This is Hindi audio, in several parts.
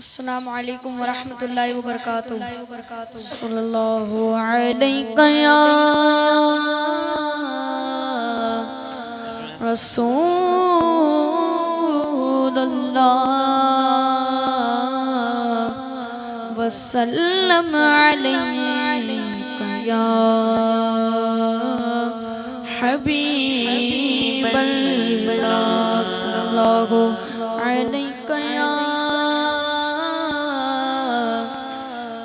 अस्सलामु अलैकुम वरहमतुल्लाहि वबरकातुहू। सल्लल्लाहु अलैका या रसूलल्लाह वसल्लम अलैका या हबीबल्लाह। सल्लल्लाहु अलैका या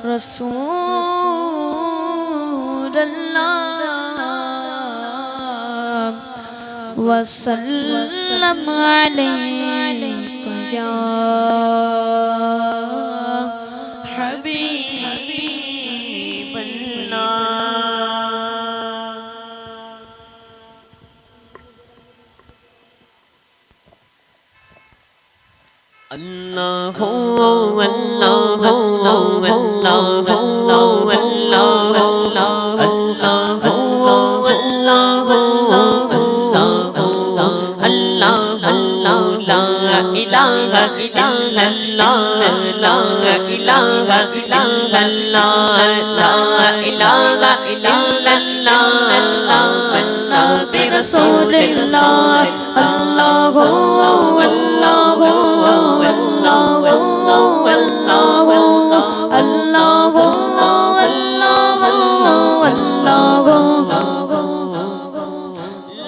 रसूलल्लाह वसल्लम अलैका या अल्लाह अल्लाह अल्लाह रसूलल्लाह अल्लाहु अल्लाहु अल्लाहु अल्लाहु अल्लाहु अल्लाहु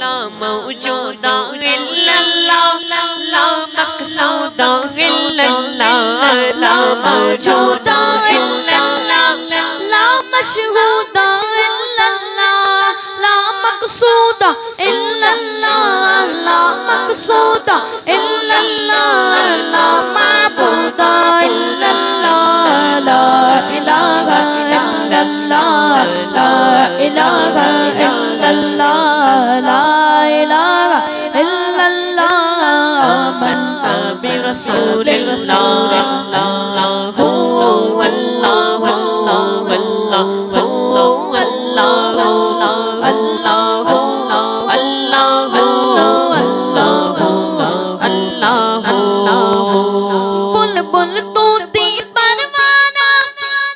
ला मौजूदा इल्लल्लाह ला मक़सूदा इल्लल्लाह ला मौजूदा इल्लल्लाह ला मशहूदा इल्लल्लाह ला मक़सूदा इल्लल्लाह ला मक़सूदा इल्लल्लाह ला माबूदा इल्लल्लाह ला इलाहा इल्लल्लाह ला इलाहा इल्लल्लाह ला इलाहा इल्लल्लाह आमन्ना बिरसूलिल्लाह अल्लाहु अल्लाह बुलबुल तोती परवाना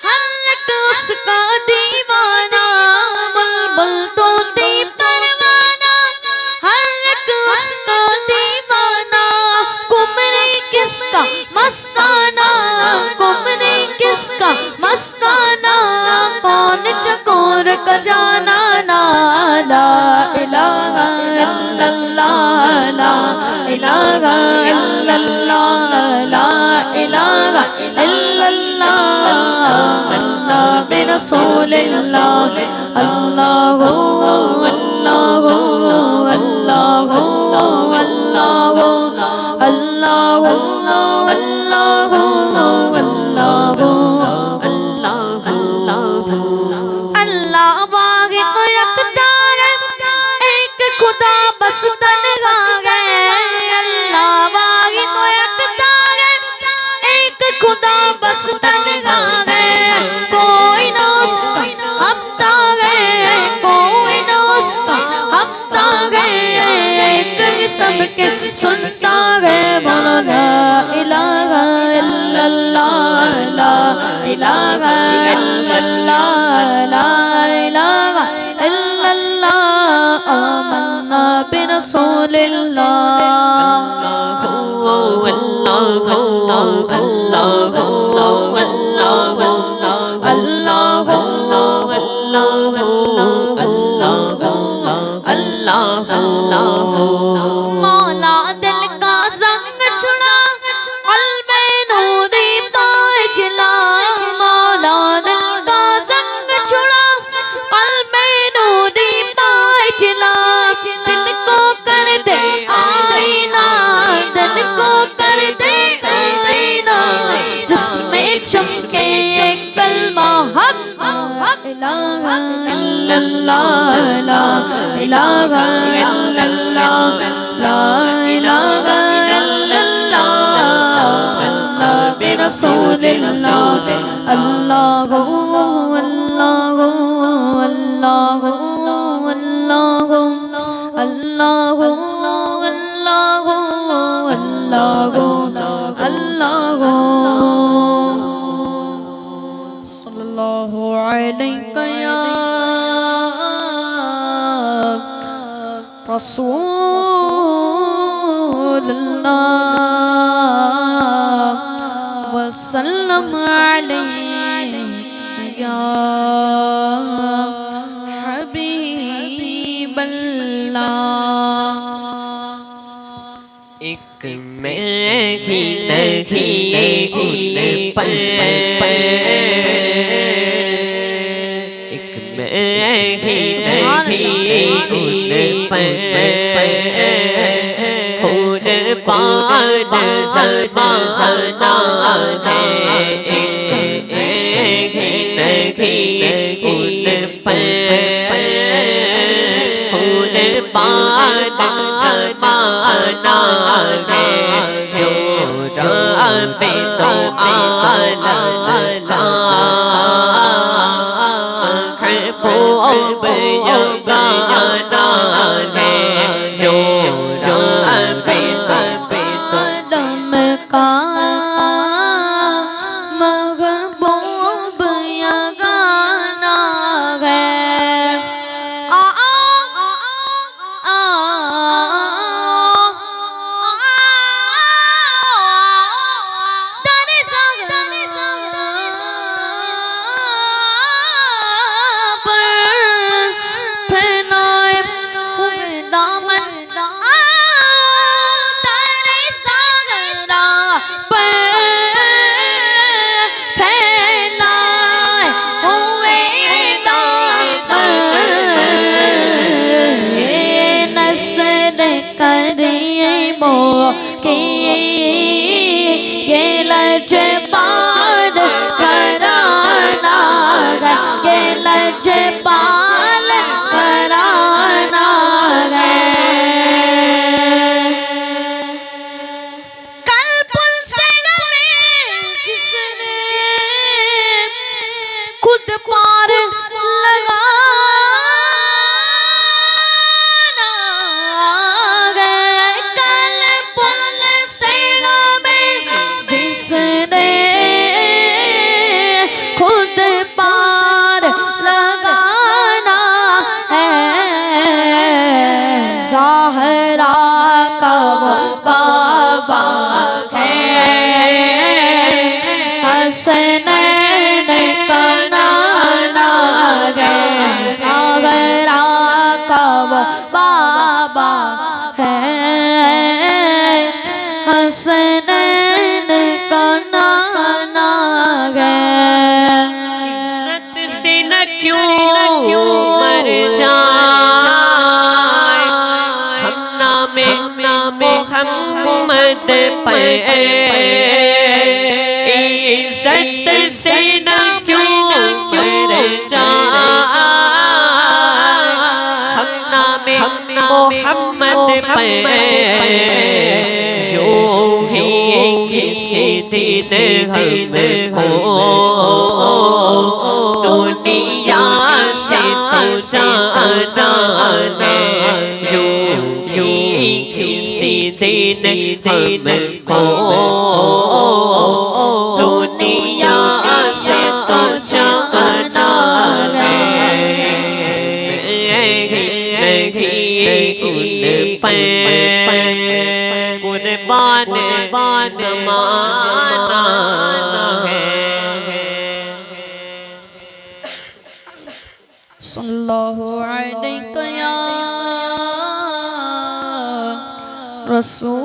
हर एक उसका दीवाना। बुलबुल तोती परवाना हर एक उसका दीवाना। कुमरे किसका मस्ताना कुमरे किसका मस्ताना। कौन चकोर का जाना ना। ला इलाहा इल्लल्लाह ला इलाहा इल्लल्लाह ला इलाहा इल्लल्लाह आमन्ना बिरसूलिल्लाह अल्लाहु अल्लाहु अल्लाहु अल्लाहु अल्लाहु अल्लाहु अल्लाहु अल्लाह वाहिद यकदार एक खुदा बस तन्हा है। अल्लाह वाहिद यकदार एक खुदा बस तन्हा है। कोई ना उसका हमता है कोई ना उसका हमता है। एक ही सबके सुनता है। बोलो ला इलाहा इल्लल्लाह ला इलाहा इल्लल्लाह ला इलाहा इल्लल्लाह आमन्ना मौला दिल का संग छुड़ा क़ल्बे नूरी पाए जिला। मौला दिल का संग छुड़ा क़ल्बे नूरी पाए जिला। दिल को कर दे आईना दिल को कर दे आईना जिसमें चमके कलमा हक इलाहा इल्लल्लाह ला इलाहा इल्लल्लाह ला इलाहा इल्लल्लाह आमन्ना बिरसूलिल्लाह अल्लाहु अल्लाहु अल्लाहु अल्लाहु अल्लाहु अल्लाहु अल्लाहु अल्लाहु अलैका या रसूलल्लाह वसल्लम अलैका या हबीबल्लाह। एक मैं ही नहीं उन पर, एक मैं ही नहीं उन पर, कुर्बान ज़माना है। एक मैं ही नहीं उन पर, कुर्बान ज़माना है। जो रब दो आलम का महबूब यगाना है। जो रब दो आलम का महबूब यगाना है। ये लजपाल कराना है, ये लजपाल कराना है। कल पुल से जिसने खुद पार लगा हसनैन का नाना है। ज़हरा का वो बाबा है। हसनैन का नाना है। इज्जत से न क्यों मर जाए हम नामे मोहम्मद पर। इज्जत से न क्यों मर जाए हम नामे मोहम्मद पर। यूं ही किसी दिन हमको दुनिया से तो जाना यूं ही किसी दिन हमको दुनिया से तो जाना कुर्बान ज़माना है। सल्लल्लाहु अलैहि या रसूलल्लाह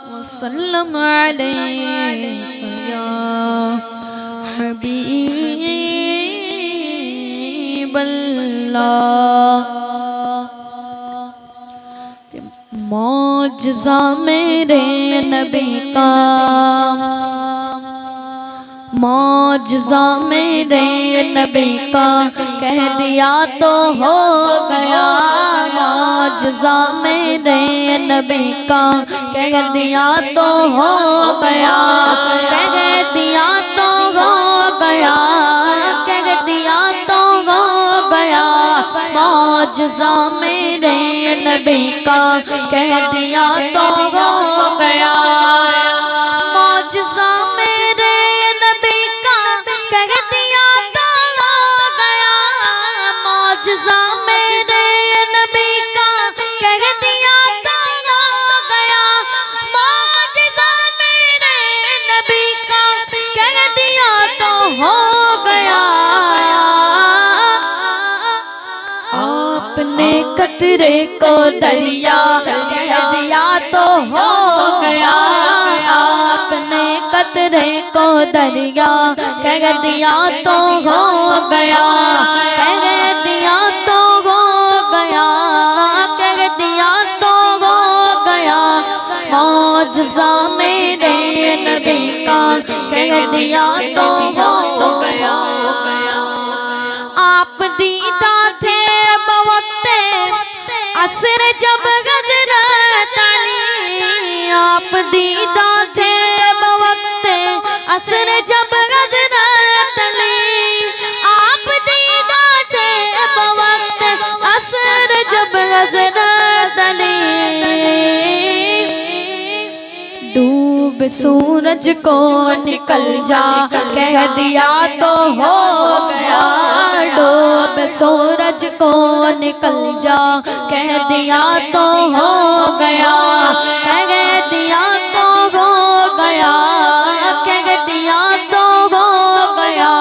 वसल्लम अलैहि या हबीबल्लाह। मौजज़ा मेरे नबी का, मौजज़ा मेरे नबी का कह दिया तो हो गया। मौजज़ा मेरे नबी का कह दिया तो हो गया। कह दिया तो हो गया। कह दिया तो हो गया। मौजज़ा मेरे नबी का कह दिया तो हो गया। मौजज़ा कतरे को दरिया कह दिया तो हो गया। आपने कतरे को दरिया कह दिया तो हो गया, कह दिया तो हो गया, कह दिया तो हो गया। मौजज़ा मेरे नबी का कह दिया तो हो गया। आप दीदा थे बवक्ते असर जब गजरत अली, आप दीदा थे बवक्ते असर जब गजरत अली, आप दीदा थे बवक्ते असर जब गजरत अली। डूब सूरज को निकल जा कह दिया तो हो गया। डूब सूरज को निकल जा कह दिया तो हो गया, कह दिया तो हो गया, कह दिया तो हो गया।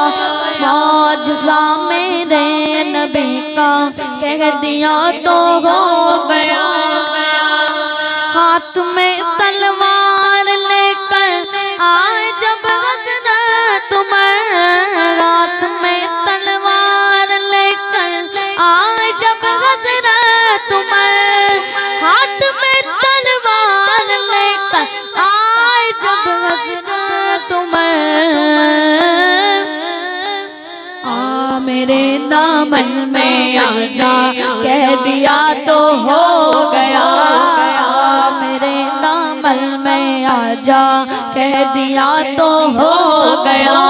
मौजज़ा मेरे नबी का कह दिया तो हो गया। हाथ में तलवार लेकर आए जब हज़रत उमर, हाथ में तलवार लेकर आए जब हज़रत उमर, हाथ में तलवार लेकर आए जब हज़रत उमर। मेरे दामन में आ जा कह दिया तो हो गया। मेरे दामन में आ जा कह दिया तो हो गया,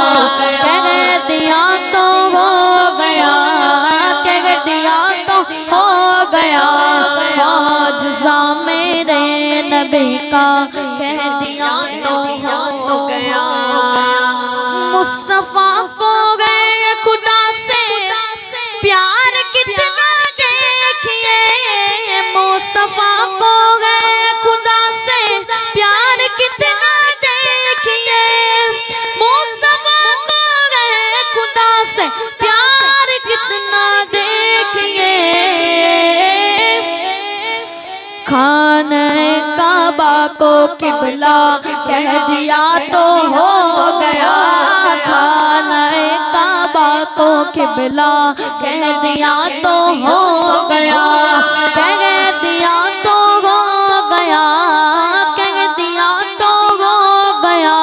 कह दिया तो हो गया, कह दिया तो हो गया। मौजज़ा मेरे नबी का कह दिया तो हो गया। मुस्तफ़ा को गए खुदा से प्यार कितना देखिए, मुस्तफ़ा को गए खुदा से प्यार कितना देखिए, मुस्तफ़ा को गए खुदा से प्यार कितना देखिए। खाने काबा को किबला कह दिया तो हो गया। खाने काबा को किबला कह दिया तो हो गया, कह दिया तो हो गया, कह दिया तो हो गया।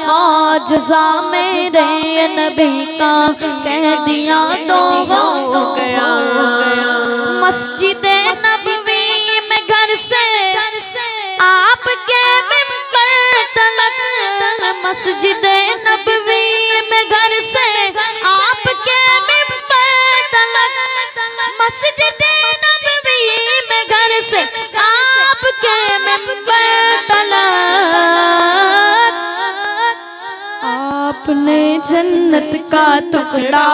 मौजज़ा मेरे नबी का कह दिया तो हो गया। मस्जिद नबवी में घर से आपके मिंबर तलक, मस्जिद नबवी में घर से आपके मिंबर तलक, मस्जिद नबवी में घर से आपके मिंबर तलक। आपने जन्नत का टुकड़ा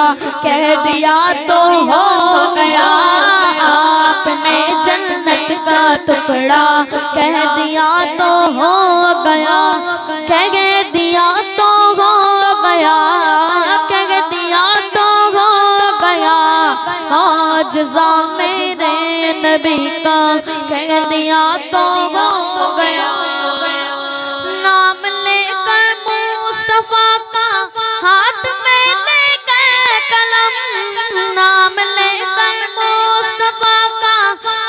कह दिया तो हो गया। आपने जन्नत का टुकड़ा कह दिया तो हो गया, कह दिया तो हो गया, कह दिया तो हो गया। मौजज़ा मेरे नबी का कह दिया तो हो गया। नाम लेकर मुस्तफ़ा का हाथ में लेकर कलम, नाम लेकर मुस्तफ़ा का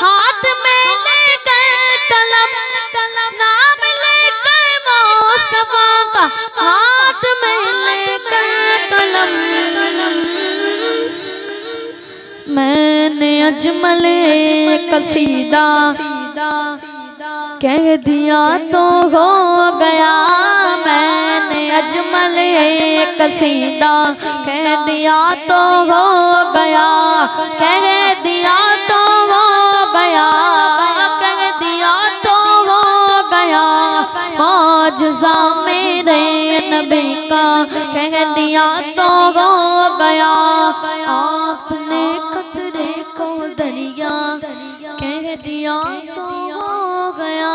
हाथ में लेकर कलम, नाम लेकर मुस्तफ़ा का हाथ में लेकर कलम। मैंने अजमल कसीदा कह दिया तो हो गया। मैंने अजमल कसीदा कह दिया तो हो गया, कह दिया तो हो गया, कह दिया तो हो गया। मौजज़ा मेरे नबी का कह दिया तो हो गया। आपने कतरे को दरिया कह दिया तो हो गया।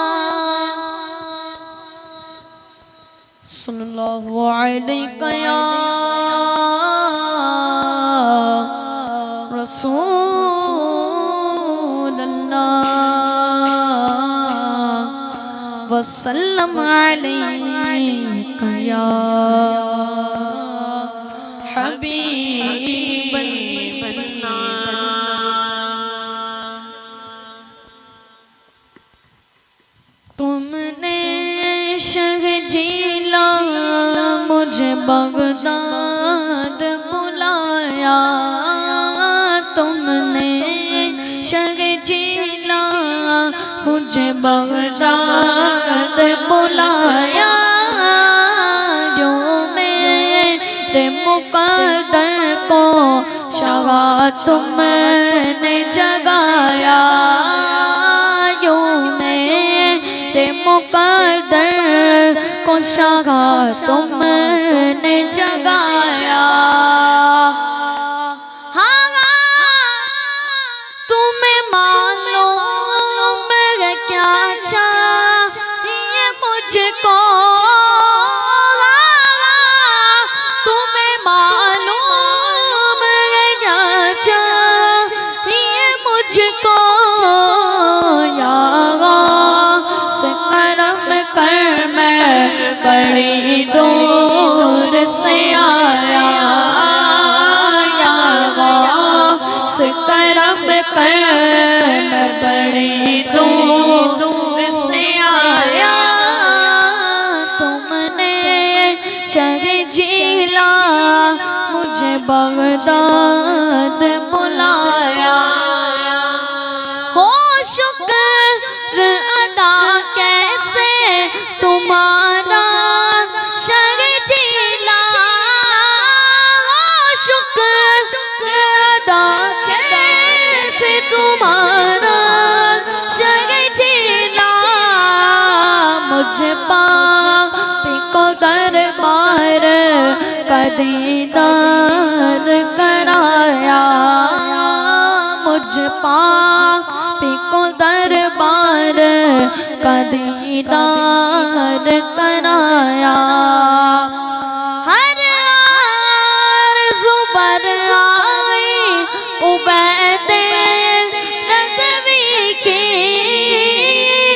सल्लल्लाहु अलैहि या रसूल वसल्लम अलैका या हबीबल्लाह। तुमने शह जिला मुझे बगदाद बुलाया, तुमने शह जिला मुझे बगदाद बुलाया, जो मेरे मुक़द्दर को शगा तुमने जगाया, जो मेरे मुक़द्दर को शगा तुमने जगाया। तुम्हें मालूम है क्या चाहिए मुझको, तुम्हें मालूम है क्या चाहिए मुझको, या से करम कर मैं बड़ी दूर से आया, या से करम कर मैं बड़ी दूर से आया। तुमने शह जिला मुझे बगदाद बुलाया, हो शुक्र अदा कैसे तुम्हारा शह जिला, शुक्र अदा कैसे तुम्हारा शह जिला, मुझे पापी को दरबार का दीदार कराया, मुझे पापी को दरबार का दीदार कराया। हर आरज़ू पर आई उबैदे रज़वी की,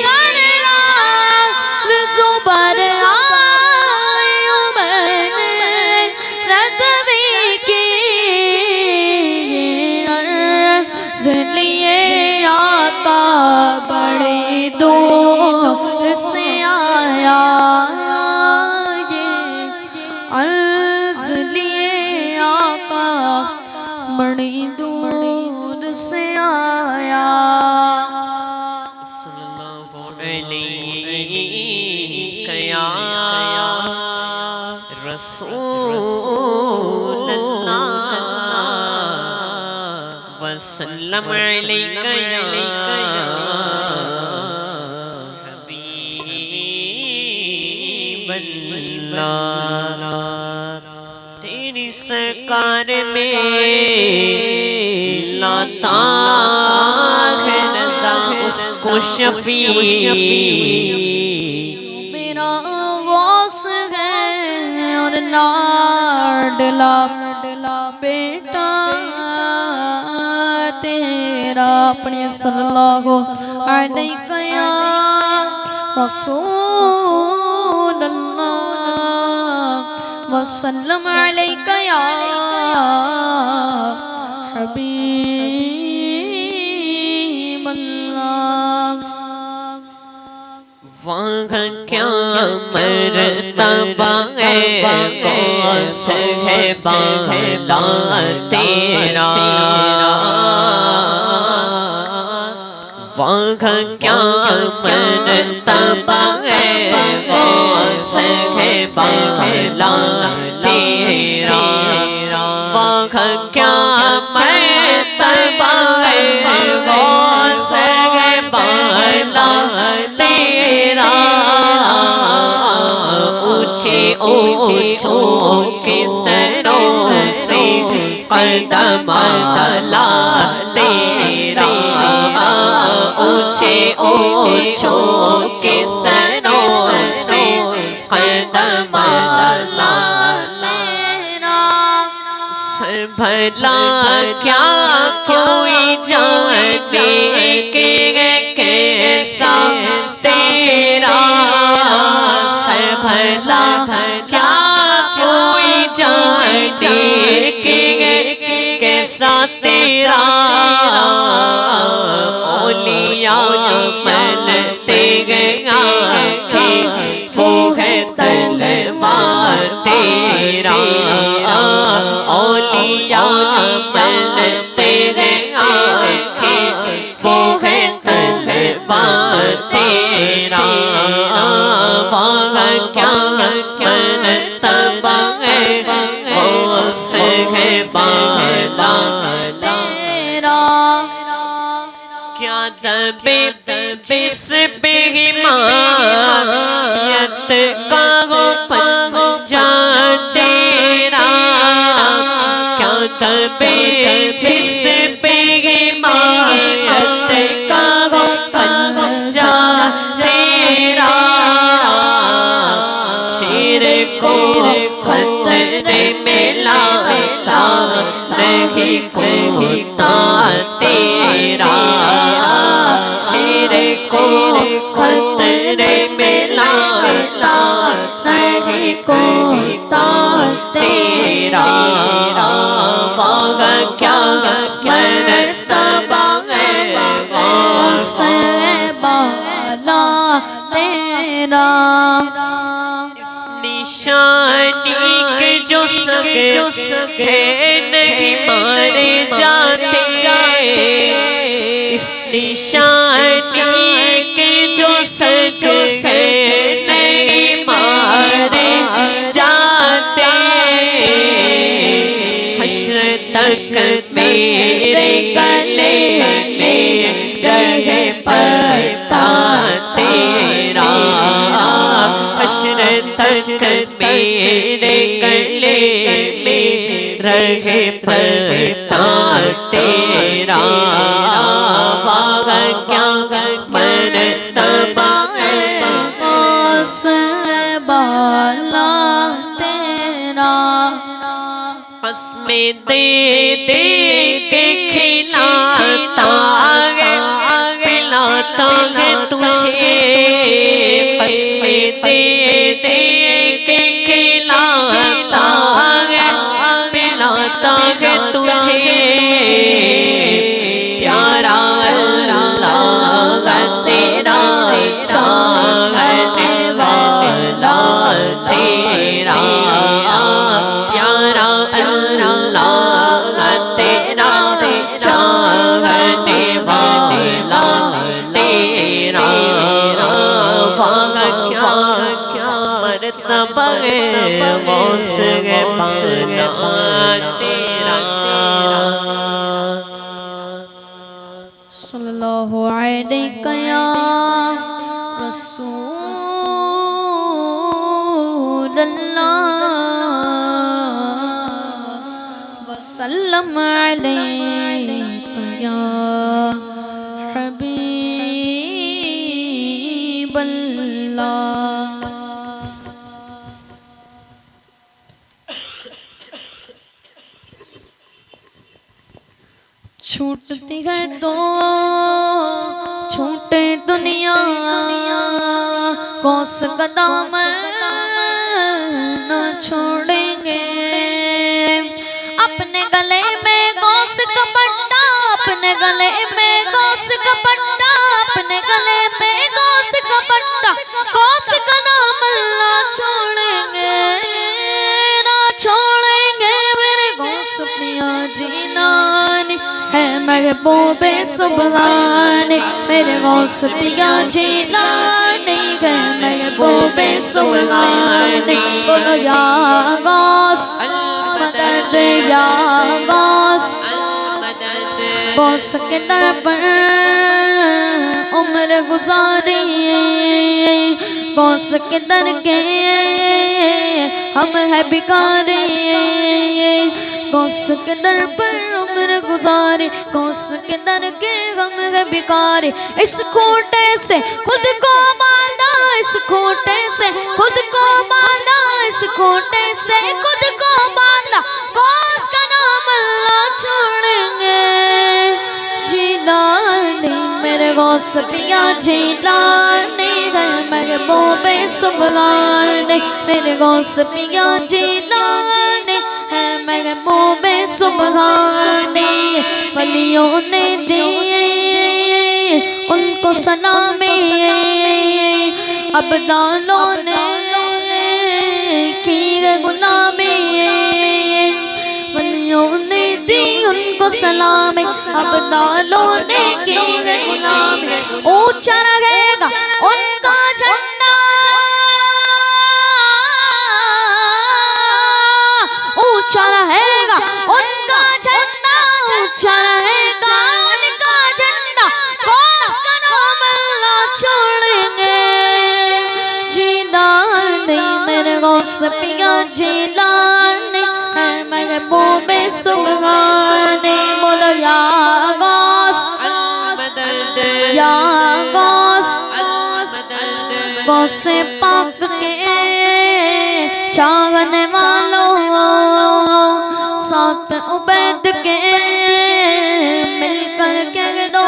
हर आरज़ू पर आई उबैदे रज़वी की, अर्ज़ लिए आका बड़ी दूर से आया, ये अर्ज़ लिए आका बड़ी दूर से आया। सल्लल्लाहु अलैका या रसूल अल्लाह वसल्लम अलैका या हबीबल्लाह। तेरी सरकार में लाता है रज़ा उसको शफी, मेरा गौस है और लाडला बेटा तेरा, अपने सल्लल्लाहु अलैका या रसूल अल्लाह वसल्लम अलैका या हबीबल्लाह। वहाँ क्या मर्तबा है कौस है बाला तेरा, वहाँ क्या मर्तबा है कौस है बाला तेरा, वहाँ क्या मर्तबा है कौस है बाला तेरा, ऊंचे ऊंचों के सरों से कदम आला तेरा, ऊंचे ऊंचों के सरों से कदम आला तेरा। भला क्या कोई जाने के कैसा तेरा ओलिया मलते गया वो है तलवार तेरा ओलिया मलते गया वो है तलवार तेरा वाह क्या मनतबा है उस है बाला तेरा क्या दबे जिस बेहिमायत का वो पंजा तेरा क्या दबे जिस बेहिमायत का वो पंजा तेरा शेर को खतरे में लाता नहीं कोता तेरा शेर को खतरे में लाता नहीं कोता तेरा वाह क्या मर्तबा है उससे बाला तेरा निशानी के जो सके है नहीं मारे जाते इस निशानी के जो सके है नहीं मारे जाते हश्र तक मेरे गले में रहे पड़ता तेरा हश्र तक मेरे गले में रहे पड़ता तेरा वाह क्या मनतबा है उससे बाला तेरा बस में दे दे के खिलाता है पिलाता है तुझे बस में दे दे के खिलाता है पिलाता है तुझे प्यारा अल्लाह तेरा चाहने वाला तेरा प्यारा अल्लाह तेरा चाहने वाला तेरा वाह क्या मर्तबा है गौस है बाला तेरा सल्लल्लाहु अलैहि या रसूल अल्लाह वसल्लम अलैहि या हबीब अल्लाह। छूटती है तो छूटे दुनिया कौस कदम न छोड़ेंगे अपने गले में कौस का पट्टा अपने गले में कौस का पट्टा अपने गले में कौस का पट्टा कौस कदम न छोड़ेंगे ना छोड़ेंगे मेरे गौस पिया जीलानी है महबूबे सुबहानी मेरे गौस पिया जीलानी है महबूबे सुबहानी बोलो या गौस मदद या गौस गौस के दर पर उम्र गुजारी गौस के दर के हम है भिखारी गौस के दर पर उम्र गुजारी गौस के दर के हम है भिखारी इस खूंटे से खुद को बांधा इस खूंटे से खुद को बांधा इस खूंटे से खुद को बांधा गौस का नाम अल्लाह छोड़ेंगे जीलानी मेरे गौस पिया जीलानी है महबूबे सुबहानी मेरे गौस पिया जीलानी है महबूबे सुबहानी वलियों ने दिए उनको सलामी अबदालों ने की गुलामी वलियों ने दी उनको सलामी अबदालों ने की गुलामी ऊंचा रहेगा उनका झंडा ऊंचा रहेगा उनका झंडा ऊंचा रहेगा उनका झंडा कोस का नाम अल्लाह छोड़ेंगे जिलानी मेरे गौस पिया जिलानी है महबूबे सुबहानी बोलो या गौस या गौस गौस पाक के चाहने वालों साथ उबैद के मिलकर कह दो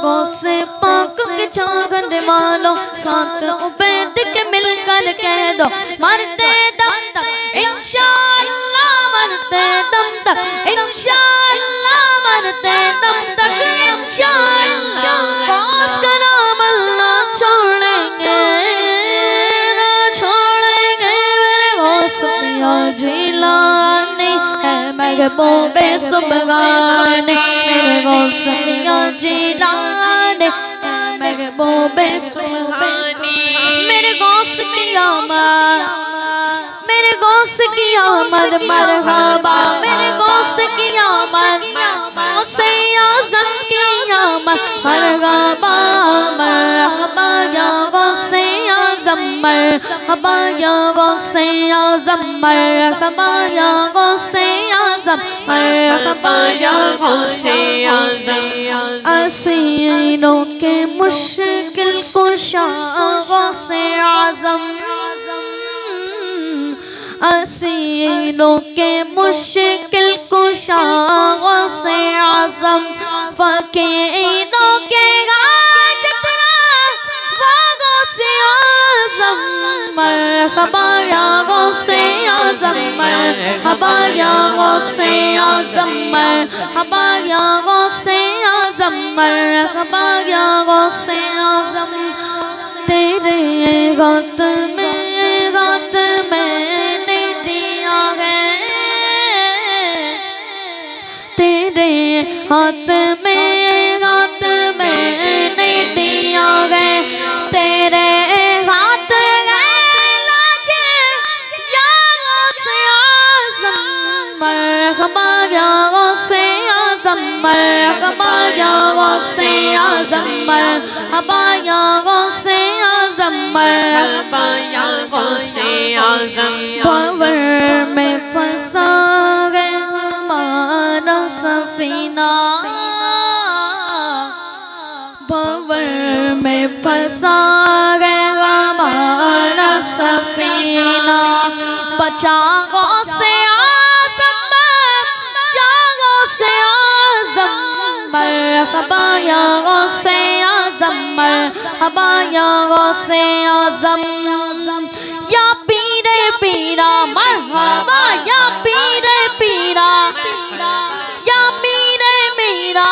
गौसे पाक के चाहने वालों साथ उबैद के मिलकर कह दो मरते दम तक इंशाअल्लाह मरते दम तक इंशाअल्लाह मरते दम तक इंशाअल्लाह गौस का नाम अल्लाह छोड़ेंगे जिलानी है महबूबे सुबहानी मेरे गौस पिया जिलानी है महबूबे सुबहानी मेरे गौस की आमद मेरे गौस की आमद मरहबा मेरे गौस की आमद गौसे आज़म की आमद मरहबा मरहबा या गौसे आज़म मरहबा या गौसे आज़म मरहबा या गौसे आज़म मरहबा या गौसे आज़म असीरों के मुश्किल कुशा गौसे आज़म असीरों के मुश्किल कुशा गौसे आज़म फकीरों के मरहबा या गौसे आज़म मरहबा या गौसे आज़म मरहबा या गौसे आज़म मरहबा या गौसे आज़म तेरे गात में मैंने दिया है तेरे हाथ में मैंने दिया है तेरे हाथ मरहबा या गौसे आज़म मरहबा या गौसे आज़म मरहबा या गौसे आज़म मरहबा या गौसे आज़म भंवर में फंसा है हमारा सफीना भंवर में फंसा है हमारा सफीना बचा गौसे मरहबा या गौसे आज़म मरहबा या गौसे आज़म या पीरे पीरा मरहबा या पीरे पीरा या मीरे मीरा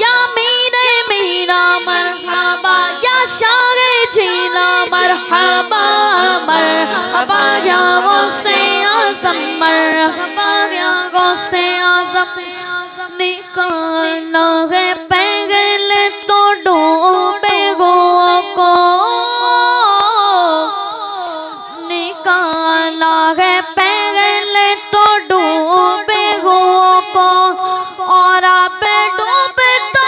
या मीरे मीरा मरहबा या शारे जिला मरहबा मरहबा या गौसे आज़म मरहबा या गौसे आज़म निकाला है पहले तो डूबे हुओं को निकाला है पहले तो डूबे हुओं को और आप डूबे तो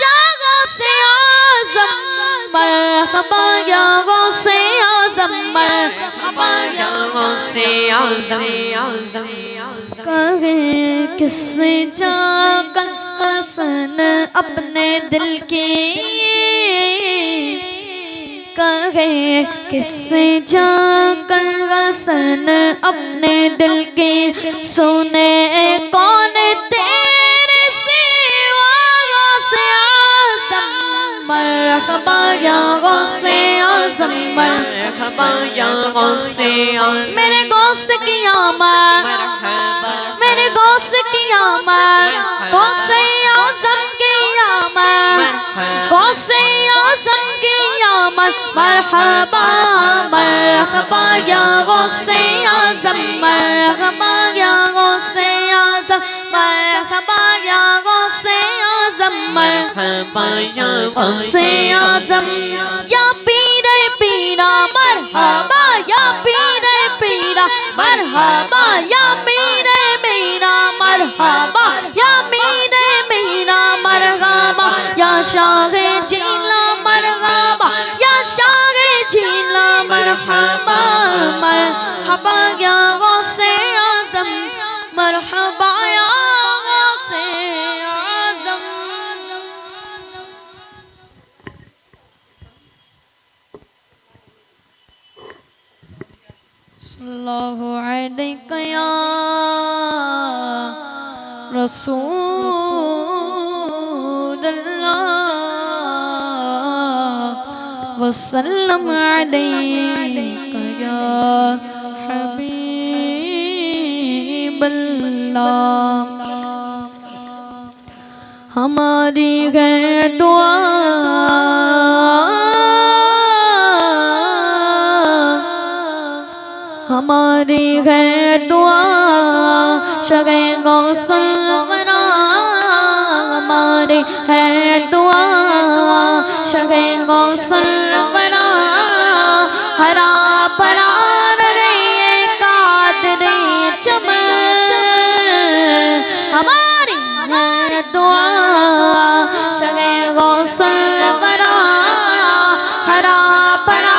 जागो से आज़म मरहबा या गौसे आज़म मरहबा या गौसे आज़म कहे किसने जाकर हसन अपने दिल की कहे किससे जाकर हसन अपने दिल की सुने कौन तेरे सिवा गौसे आज़म मरहबा या गौसे आज़म मरहबा या गौसे आज़म मेरे गौस की आमद मेरे गौस की आमद गौसे आज़म मरहबा मरहबा या गौसे आज़म मरहबा या गौसे आज़म मरहबा या गौसे आज़म मरहबा या गौसे आज़म या पीरे पीरा मरहबा या पीरे पीरा मरहबा या पीरे पीरा मरहबा या पीरे पीरा मरहबा या शाहे जिला मरहबा या शाहे जिला मरहबा मरहबा या गौसे आज़म मरहबा या गौसे आज़म। सल्लल्लाहु अलैहि या रसूलल्लाह वसल्लम अलैका या हबीबल्लाह। हमारी है दुआ हमारी है दुआ शगे गौसल वरा हमारी है दुआ शगे गौसल वरा हरा परा रे कादरे चमन हमारी है दुआ शगे गौसल वरा हरा परा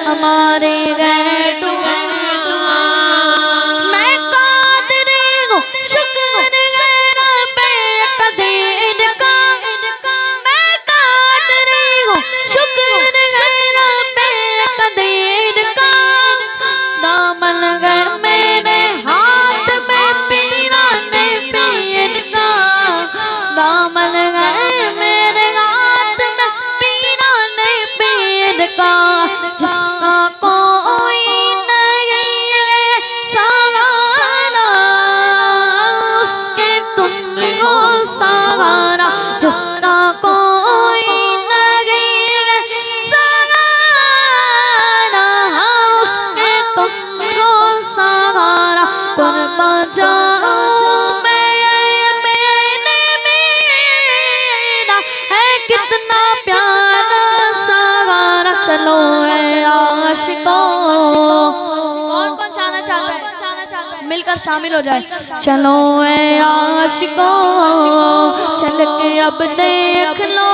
हमारे गए दुआ मैं कादरे हूँ शुक्र है बेकदीर का मैं कादरे हूँ शुक्र है बेकदीर का दामन गए मेरे हाथ में पीरा ने पीर का दामन गए मेरे हाथ में पीरा ने पीर का जिसका कोई नहीं है सहारा उसके तुमको सहारा जिसका कोई नहीं है सहारा उसके तुमको सहारा कुर्बा जाऊं मैंने मेरा है कितना प्यारा सहारा। चलो आशिको कौन कौन जाना चाहता है मिलकर शामिल हो जाए। चलो ए आशिको चल के अब देख लो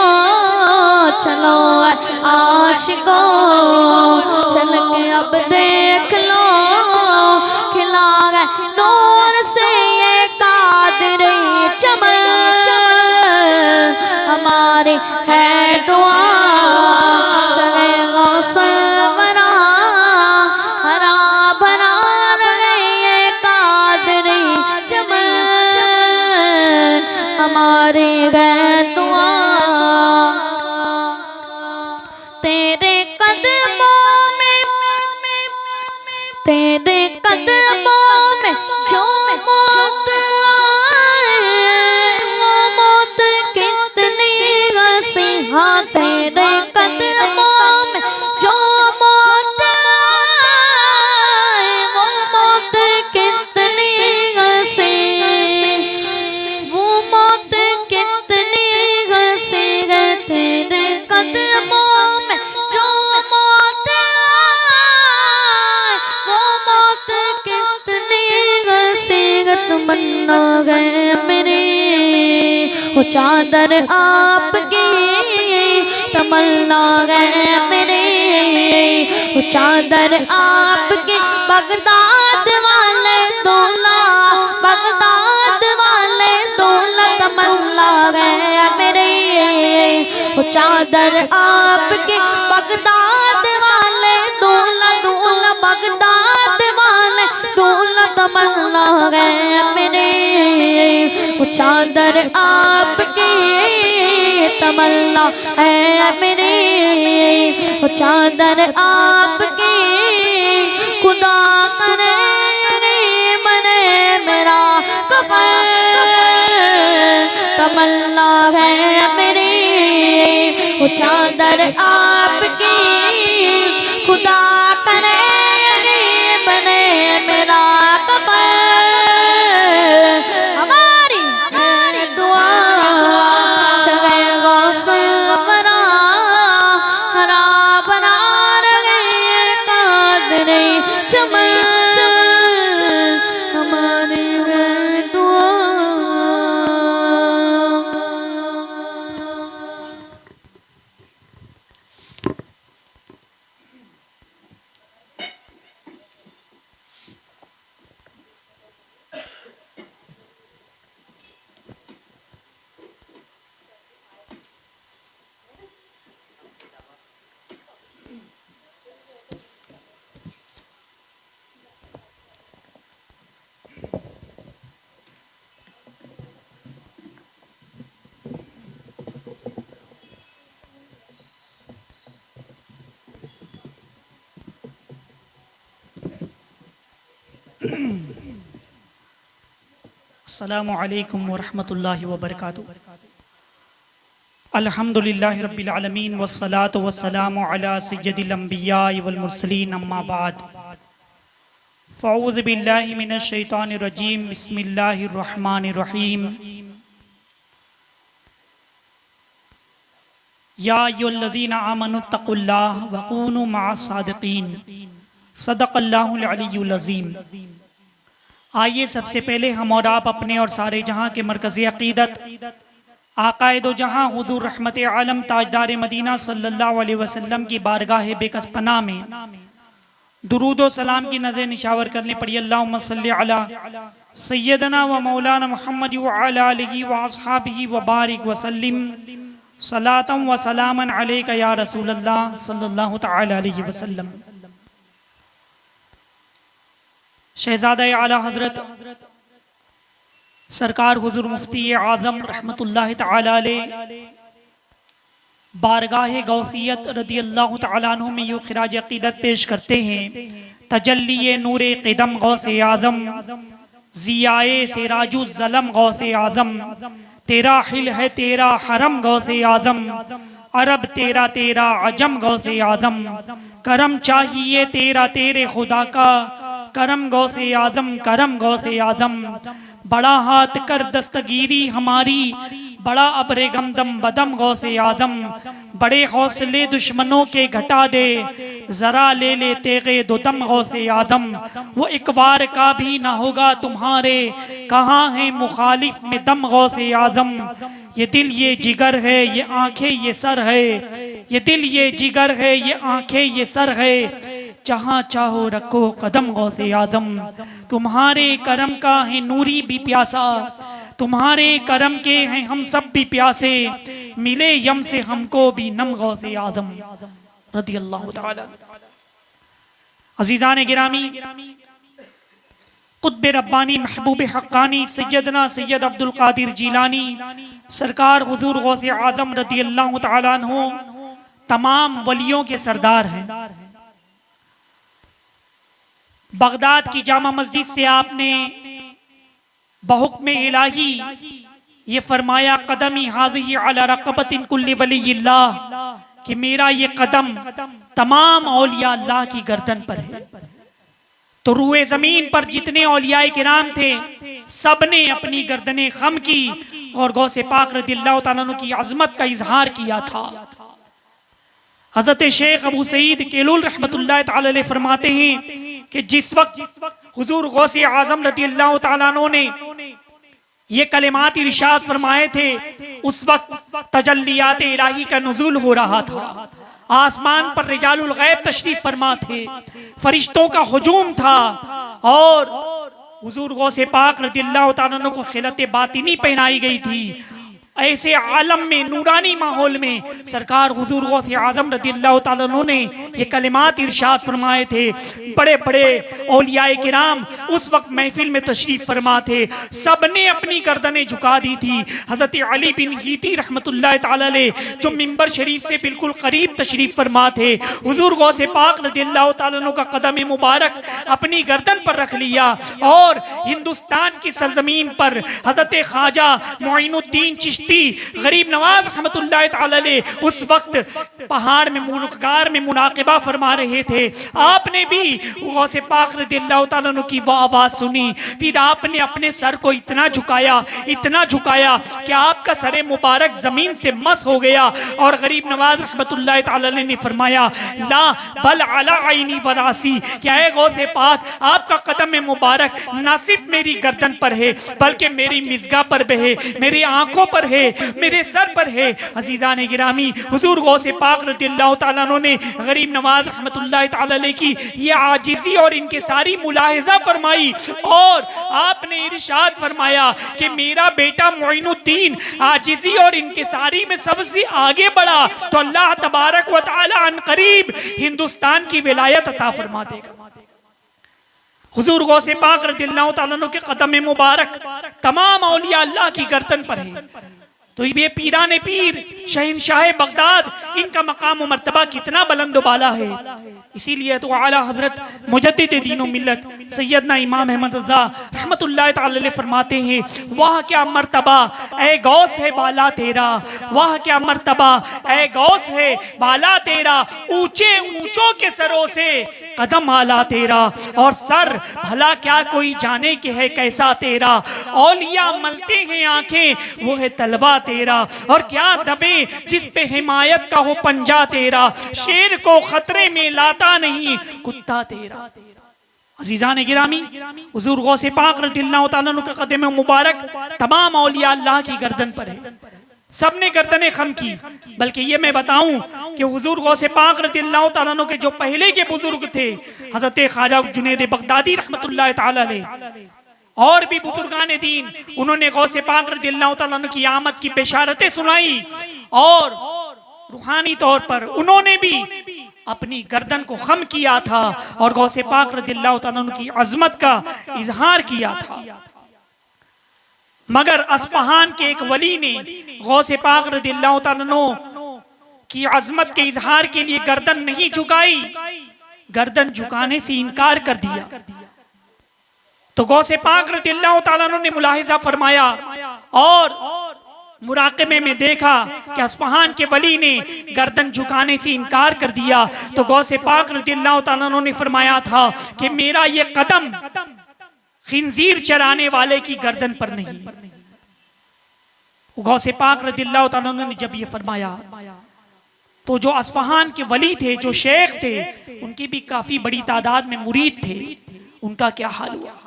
चलो ए आशिको चल के अब देख लो खिला गए नूर से ये कादरे चमन हमारे है दुआ हमारे गए दुआ तेरे कदमों में जो मौत आए वो मौत कितनी हंसी हाँ तेरे कदमों में जो मौत आए वो मौत कितनी हंसी वो मौत कितनी हंसी है तेरे कदमों में जो मौत आए वो मौत कितनी हंसी है तमन्ना गए मेरी वो चादर आपकी तमन्ना गए मेरी वो चादर आपकी बगदाद वाले दूल्हा बगदाद वाले दूल्हा तमन्ना गए मेरे वो चादर आपकी बगदाद वाले दूल्हा दूल्हा बगदाद वाले दूल्हा तमन्ना गए मेरे वो चादर आपकी तमन्ना है मेरे वो चादर आपकी खुदा करे मने मेरा कफन तमन्ना वो चादर आपकी खुदा करे अजीब बने मेरा कफन। हमारी दुआ शगे गौसल बना हरा बना रहे कादरे चमन। हमारी दुआ अस्सलामु अलैकुम वरहमतुल्लाहि वबरकातुहू। अल्हम्दुलिल्लाहि रब्बिल आलमीन वस्सलातु वस्सलामु अला सय्यदिल अंबिया वल मुरसलीन अम्मा बाद। फ़अऊज़ु बिल्लाहि मिनश शैतानिर रजीम बिस्मिल्लाहिर रहमानिर रहीम। या अय्युहल्लज़ीना आमनुत्तक़ुल्लाह वकूनू मअस सादिक़ीन। सदक़ल्लाहुल अलिय्युल अज़ीम। आइए सबसे पहले हम और आप अपने और सारे जहां के मरकज़ी अक़ीदत आक़ाए दो जहां हुज़ूर रहमत आलम ताजदार मदीना सल्लल्लाहु अलैहि वसल्लम की बारगाह बेकस पनाह में दुरूद व सलाम की नज़र निशावर करने पड़ी। अल्लाहुम्मा सल्लि अला सय्यदना व मौलाना मुहम्मद व अला आलिहि व अस्हाबिहि व बारिक व सल्लिम सलातम व सलामन अलैका या रसूलल्लाह सल्लल्लाहु तआला अलैहि वसल्लम। शहजादा आला हजरत सरकार हुजूर मुफ्ती आज़म रहमतुल्लाहि तआला अलैह बारगाह गौसियत रदियल्लाहु तआला अन्हु में यूं खिराज अक़ीदत पेश करते हैं। तजल्ली नूरे क़िदम गौसे आज़म ज़ियाए सिराजु ज़लम गौसे आज़म। तेरा हिल है तेरा हरम गौसे आज़म अरब तेरा तेरा अजम गौसे आज़म। करम चाहिए तेरा तेरे खुदा का करम गौसे आज़म करम गौसे आज़म। बड़ा हाथ कर दस्तगीरी हमारी बड़ा अब्रे गमदम बदम गौसे आज़म। बड़े हौसले दुश्मनों के घटा दे जरा ले ले तेगे दो दम गौसे आदम। वो एक बार का भी ना होगा तुम्हारे कहाँ है मुखालिफ में दम गौसे आज़म। ये दिल ये जिगर है ये आंखें ये सर है ये दिल ये जिगर है ये आंखें ये सर है जहाँ चाहो रखो कदम गौसे आदम। तुम्हारे करम का है नूरी भी प्यासा तुम्हारे करम के हैं हम सब भी प्यासे मिले यम से हमको भी नम गौसे आदम रदी अल्लाह ताला। अजीजान गिरामी कुतुब रब्बानी महबूब हक्कानी सैयदना सैयद अब्दुल कादिर जीलानी सरकार हुजूर गौसे आदम रदी अल्लाह ताला अन्हु तमाम वलियों के सरदार हैं। बगदाद की जामा मस्जिद से आपने बहुक्म इलाही ये फरमाया कदमी हाज़िही अला रक़बतिन कुल्ली वलिय्यिल्लाह कि मेरा ये कदम तमाम औलिया अल्लाह की गर्दन पर है। तो रूए जमीन पर जितने औलियाए किराम थे सबने अपनी गर्दनें खम की और गौसे पाक रज़ियल्लाहु ताला अन्हु की अज़मत का इजहार किया था। हज़रत शेख अबू सईद केलुल रहमतुल्लाह ताला अलैह फरमाते हैं कि जिस वक्त हुजूर गौसे आज़म रज़ियल्लाहु ताला अन्हु ने ये कलिमात इरशाद फरमाए थे उस वक्त तजल्लियात इलाही का नुज़ूल हो रहा था। आसमान पर रिजालुल गैब तशरीफ फरमा थे फरिश्तों का हुजूम था और हुजूर गौसे पाक रज़ियल्लाहु ताला अन्हु को खिलत बातिनी पहनाई गई थी। ऐसे आलम में नूरानी माहौल में सरकार हुजूर गौसे आज़म रज़ियल्लाहु ताला अन्हु ने ये कलिमात इरशाद फरमाए थे। बड़े बड़े औलियाए किराम उस वक्त महफिल में तशरीफ फरमा थे सबने अपनी गर्दनें झुका दी थी। हज़रत अली बिन हीती रहमतुल्लाह ताला अलैह जो मिंबर शरीफ से बिल्कुल करीब तशरीफ फरमा थे हुजूर गौसे पाक रज़ियल्लाहु ताला अन्हु का कदम मुबारक अपनी गर्दन पर रख लिया और हिंदुस्तान की सरजमीन पर हज़रत ख्वाजा मोइनुद्दीन चिश्ती चिश्ती गरीब नवाज रहमतुल्लाह तआला अलैह उस वक्त पहाड़ में मुनक़ार में मुनाक़िबा फरमा रहे थे। आपने भी गौसे पाक रज़ियल्लाहु तआला अन्हु की वो आवाज़ सुनी। फिर आपने अपने सर को इतना झुकाया कि आपका सर मुबारक जमीन से मस हो गया। और गरीब नवाज रहमतुल्लाह तआला अलैह ने फरमाया, ला बल अला आईनी व रासी, क्या है गौसे पाक, आपका कदम मुबारक ना सिर्फ मेरी गर्दन पर है बल्कि मेरी मिज़गा पर भी है, मेरी आंखों पर है, मेरे सर पर है। अज़ीज़ान गिरामी, हुजूर गौसे पाक रज़ियल्लाहु तआला अन्हु ने गरीब नवाज रहमतुल्लाह तआला अलैह की ये आजिज़ी और इनके सारी मुलाहिज़ा फरमाई और आपने इरशाद फरमाया कि मेरा बेटा मोइनुद्दीन आजिज़ी और इनके सारी में सबसे आगे बढ़ा तो अल्लाह तबारक व तआला अन करीब हिंदुस्तान की विलायत अता फरमा देगा। हुजूर गौसे पाक रज़ियल्लाहु तआला अन्हु के कदम मुबारक तमाम औलिया अल्लाह की गर्दन पर है। तो ये पीराने पीर शहंशाह बगदाद, इनका मकाम व मर्तबा कितना बुलंद बाला है। इसीलिए तो आला हजरत मुजद्दिद दीन व मिल्लत सैयदना इमाम अहमद रज़ा रहमतुल्लाह तआला अलैह फरमाते हैं, वाह क्या मर्तबा ए गौस है बाला तेरा, वाह क्या मर्तबा ए गौस है बाला तेरा, ऊंचे ऊंचों के सरों से कदम आला तेरा, और सर भला क्या कोई जाने के है कैसा तेरा, औलिया मलते हैं आंखें वो है तलवा तेरा, और क्या दबे जिस पे हिमायत का हो पंजा तेरा, शेर को खतरे में लाता नहीं कुत्ता तेरा। अज़ीज़ान गिरामी, हुज़ूर गौसे पाक रज़ियल्लाहु तआला अन्हु का कदम मुबारक तमाम औलिया अल्लाह की गर्दन पर है। सबने गर्दनें खम की। बल्कि ये मैं बताऊं कि हुजूर गौसे पाक रज़ियल्लाहु तआला अन्हु के जो पहले के बुजुर्ग थे, हज़रत ख्वाजा जुनैद बगदादी रहमतुल्लाह तआला अलैह और भी बुजुर्गान दीन, उन्होंने गौसे पाक रज़ियल्लाहु तआला अन्हु की आमद की बिशारतें सुनाई और रूहानी तौर पर उन्होंने भी अपनी गर्दन को खम किया था और गौसे पाक रज़ियल्लाहु तआला अन्हु की अजमत का इजहार किया था। मगर अस्फहान के एक वली ने गौसे पाक रज़ियल्लाहु तआला अन्हु की अजमत के इजहार के लिए गर्दन नहीं झुकाई, गर्दन झुकाने से इनकार कर दिया। तो गौसे पाक रज़ियल्लाहु तआला अन्हु ने मुलाहिजा फरमाया और मुराक़बे में देखा कि अस्फहान के वली ने गर्दन झुकाने से इनकार कर दिया। तो गौसे पाक रज़ियल्लाहु तआला अन्हु ने फरमाया था कि मेरा ये कदम खिंजीर चराने वाले की गर्दन पर नहीं। गौसे पाक रज़ियल्लाहु तआला अन्हु ने जब ये फरमाया तो जो अस्फहान के वली थे, जो शेख थे, उनकी भी काफी बड़ी तादाद में मुरीद थे, उनका क्या हाल हुआ।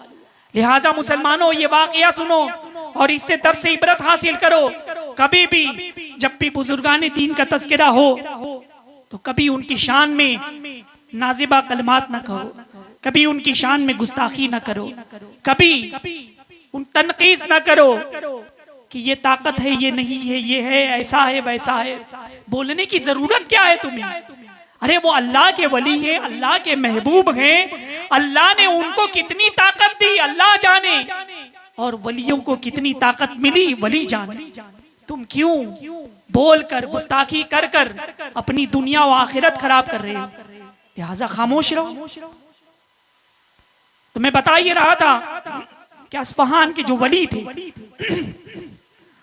लिहाजा मुसलमानों, ये वाकया सुनो और इससे दर्स से इबरत हासिल करो। कभी भी जब भी बुजुर्गान दीन का तज़किरा हो तो कभी उनकी शान में नाजिबा कलमात न कहो, कभी उनकी शान में गुस्ताखी न करो, कभी उन तनकीस न करो कि ये ताकत है, ये नहीं है, ये है, ऐसा है, वैसा है। बोलने की जरूरत क्या है तुम्हें? अरे वो अल्लाह के वली है, अल्लाह के महबूब हैं, अल्लाह ने उनको कितनी ताकत दी अल्लाह जाने, और वलियों को कितनी ताकत मिली वली जाने। तुम क्यों बोलकर गुस्ताखी कर कर अपनी दुनिया व आखिरत खराब कर रहे हो? लिहाजा खामोश रहो। तो मैं बता ये रहा था कि अस्फहान के जो वली थे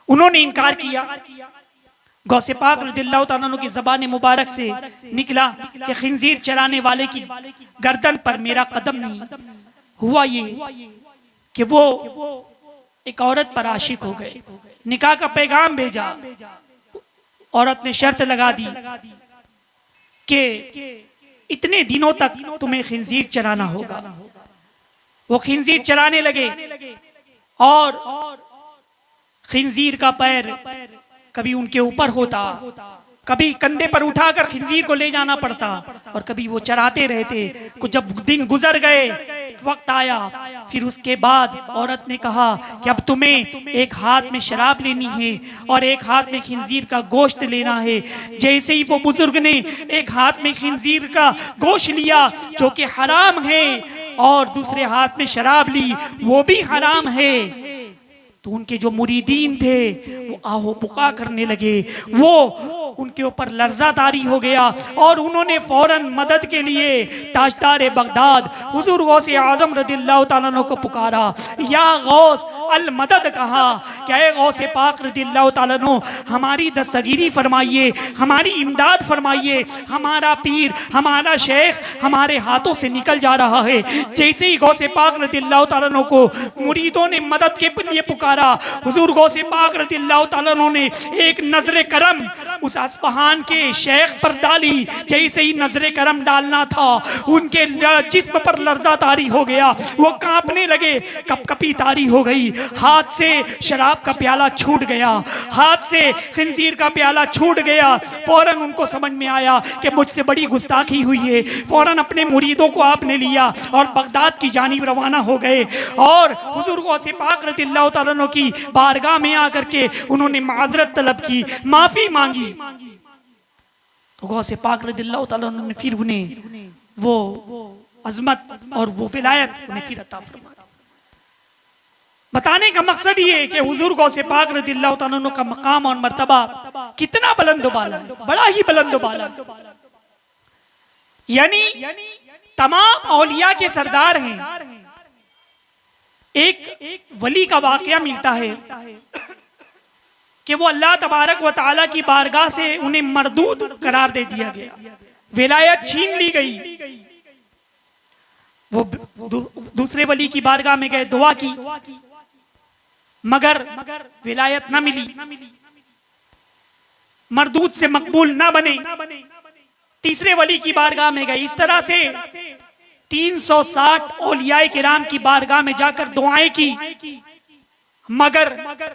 उन्होंने इनकार किया। गौसे पाक रज़ियल्लाहु तआला अन्हु की ज़बान मुबारक से निकला कि खिंजीर चराने वाले की गर्दन पर मेरा कदम नहीं। हुआ ये कि वो एक औरत पर आशिक हो गए, निकाह का पैगाम भेजा, औरत ने शर्त लगा दी कि इतने दिनों तक तुम्हें खिंजीर चराना होगा। वो खिंजीर चराने लगे और खिंजीर का पैर कभी उनके ऊपर होता, कभी कंधे पर उठाकर खिंजीर को ले जाना पड़ता, और कभी वो चराते रहते। कुछ जब दिन गुजर गए, वक्त आया, फिर उसके बाद औरत ने कहा कि अब तुम्हें एक हाथ में शराब लेनी है और एक हाथ में खिंजीर का गोश्त लेना है। जैसे ही वो बुजुर्ग ने एक हाथ में खिंजीर का गोश्त लिया जो कि हराम है और दूसरे हाथ में शराब ली वो भी हराम है, तो उनके जो मुरीदीन थे वो आहो पुका करने लगे, वो उनके ऊपर लर्जा तारी हो गया और उन्होंने फौरन मदद के लिए ताजदार बगदाद हुजूर गौसे आजम रज़ियल्लाहु तआला अन्हु को पुकारा। या गौस अल मदद कहा, कि ऐ गौसे पाक रज़ियल्लाहु ताला अन्हु हमारी दस्तगीरी फरमाइए, हमारी इमदाद फरमाइए, हमारा पीर हमारा शेख हमारे हाथों से निकल जा रहा है। जैसे ही गौसे पाक रज़ियल्लाहु ताला अन्हु को मुरीदों ने मदद के लिए पुकारा, हुजूर गौसे पाक रज़ियल्लाहु ताला अन्हु ने एक नजर करम उस अस्फहान के शेख पर डाली। जैसे ही नजर करम डालना था, उनके जिस्म पर लर्जा तारी हो गया, वो कांपने लगे, कपकपी तारी हो गई, हाथ से शराब का प्याला छूट गया, हाथ से खिंजीर का प्याला छूट गया। फौरन उनको समझ में आया कि मुझसे बड़ी गुस्ताखी हुई है। फौरन अपने मुरीदों को आपने लिया और बगदाद की जानिब रवाना हो गए और हुजूर गौसे पाक रज़ियल्लाहु ताला अन्हु की बारगाह में आकर के उन्होंने माजरत तलब की, माफी मांगी। तो गौसे पाक रज़ियल्लाहु ताला अन्हु ने फिर उन्हें वो अजमत और वो विलायत उन्हें फिर अता फरमा। बताने का मकसद ये है कि हुजूर गौसे पाक रज़ियल्लाहु ताला अन्हु का मकाम और मर्तबा कितना बुलंद बाला है, बड़ा ही बुलंद बाला है। यानी तमाम औलिया के सरदार हैं। एक वली का वाकया मिलता है कि वो अल्लाह तबारक व तआला की बारगाह से उन्हें मरदूद करार दे दिया गया, विलायत छीन ली गई। वो दूसरे वली की बारगाह में गए, दुआ की, मगर विलायत न मिली, मरदूद से मकबूल न बने। तीसरे वली की बारगाह में गए। इस तरह से 360 औलियाए किराम की बारगाह में जाकर दुआएं की, मगर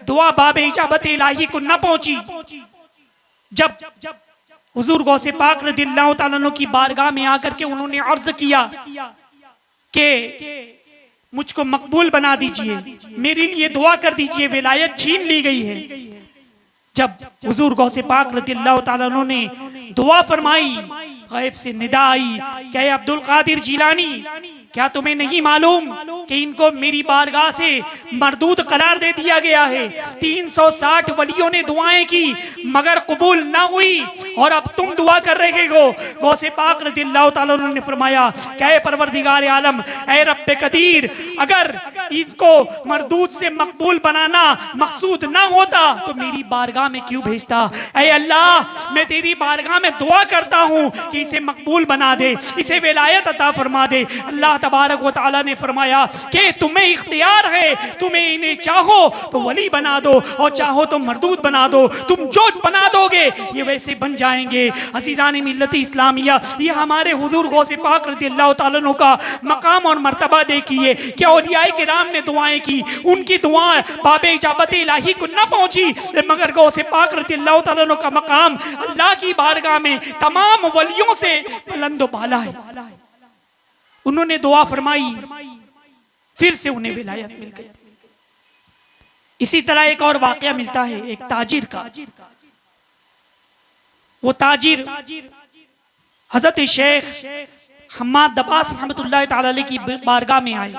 दुआ बाब इजाबत इलाही को न पहुंची। जब हुजूर गौसे पाक रज़ियल्लाहु ताला अन्हु की बारगाह में आकर के उन्होंने अर्ज किया कि मुझको मकबूल बना दीजिए, मेरे लिए दुआ कर दीजिए, विलायत छीन ली गई है। जब हुजूर गौसे पाक रज़ियल्लाहु ताला अन्हु ने दुआ फरमाई, गैब से निदा आई, क्या अब्दुल कादिर जिलानी, क्या तुम्हें नहीं मालूम कि इनको मेरी बारगाह से मरदूद करार दे दिया गया है। 360 वलियों ने दुआएं की मगर कबूल ना हुई और अब तुम दुआ कर रहे हो। गौसे पाक रज़ियल्लाहु ताला अन्हु ने फरमाया, क्या परवरदिगार आलम, ऐ रब्बे कदीर, अगर इसको मरदूद से मकबूल बनाना मकसूद ना होता तो मेरी बारगाह में क्यों भेजता। ऐ अल्लाह, मैं तेरी बारगाह में दुआ करता हूँ कि इसे मकबूल बना दे, इसे विलायत अता फरमा दे। अल्लाह तबारक व तआला ने फरमाया कि तुम्हें इख्तियार है, तुम्हें इन्हें चाहो तो वली बना दो और चाहो तो मरदूद बना दो, तुम जो बना दोगे ये वैसे बन जाएंगे। अज़ीज़ान मिल्लत इस्लामिया, ये हमारे हुजूर गौसे पाक रज़ियल्लाहु ताला अन्हु का मकाम और मर्तबा देखिए कि औलियाए किराम ने दुआएं की, उनकी दुआएं बाबे इजाबत इलाही को न पहुंची, मगर गौसे पाक रज़ियल्लाहु ताला अन्हु का मकाम अल्लाह की बारगाह में तमाम वलियों से बुलंद बाला है। उन्होंने दुआ फरमाई, फिर से उन्हें विलायत मिल गई। इसी तरह एक और वाकया मिलता है एक ताजिर का। वो ताजिर हजरत शेख हम्माद दबास रहमतुल्लाह तआला अलैह की बारगाह में आए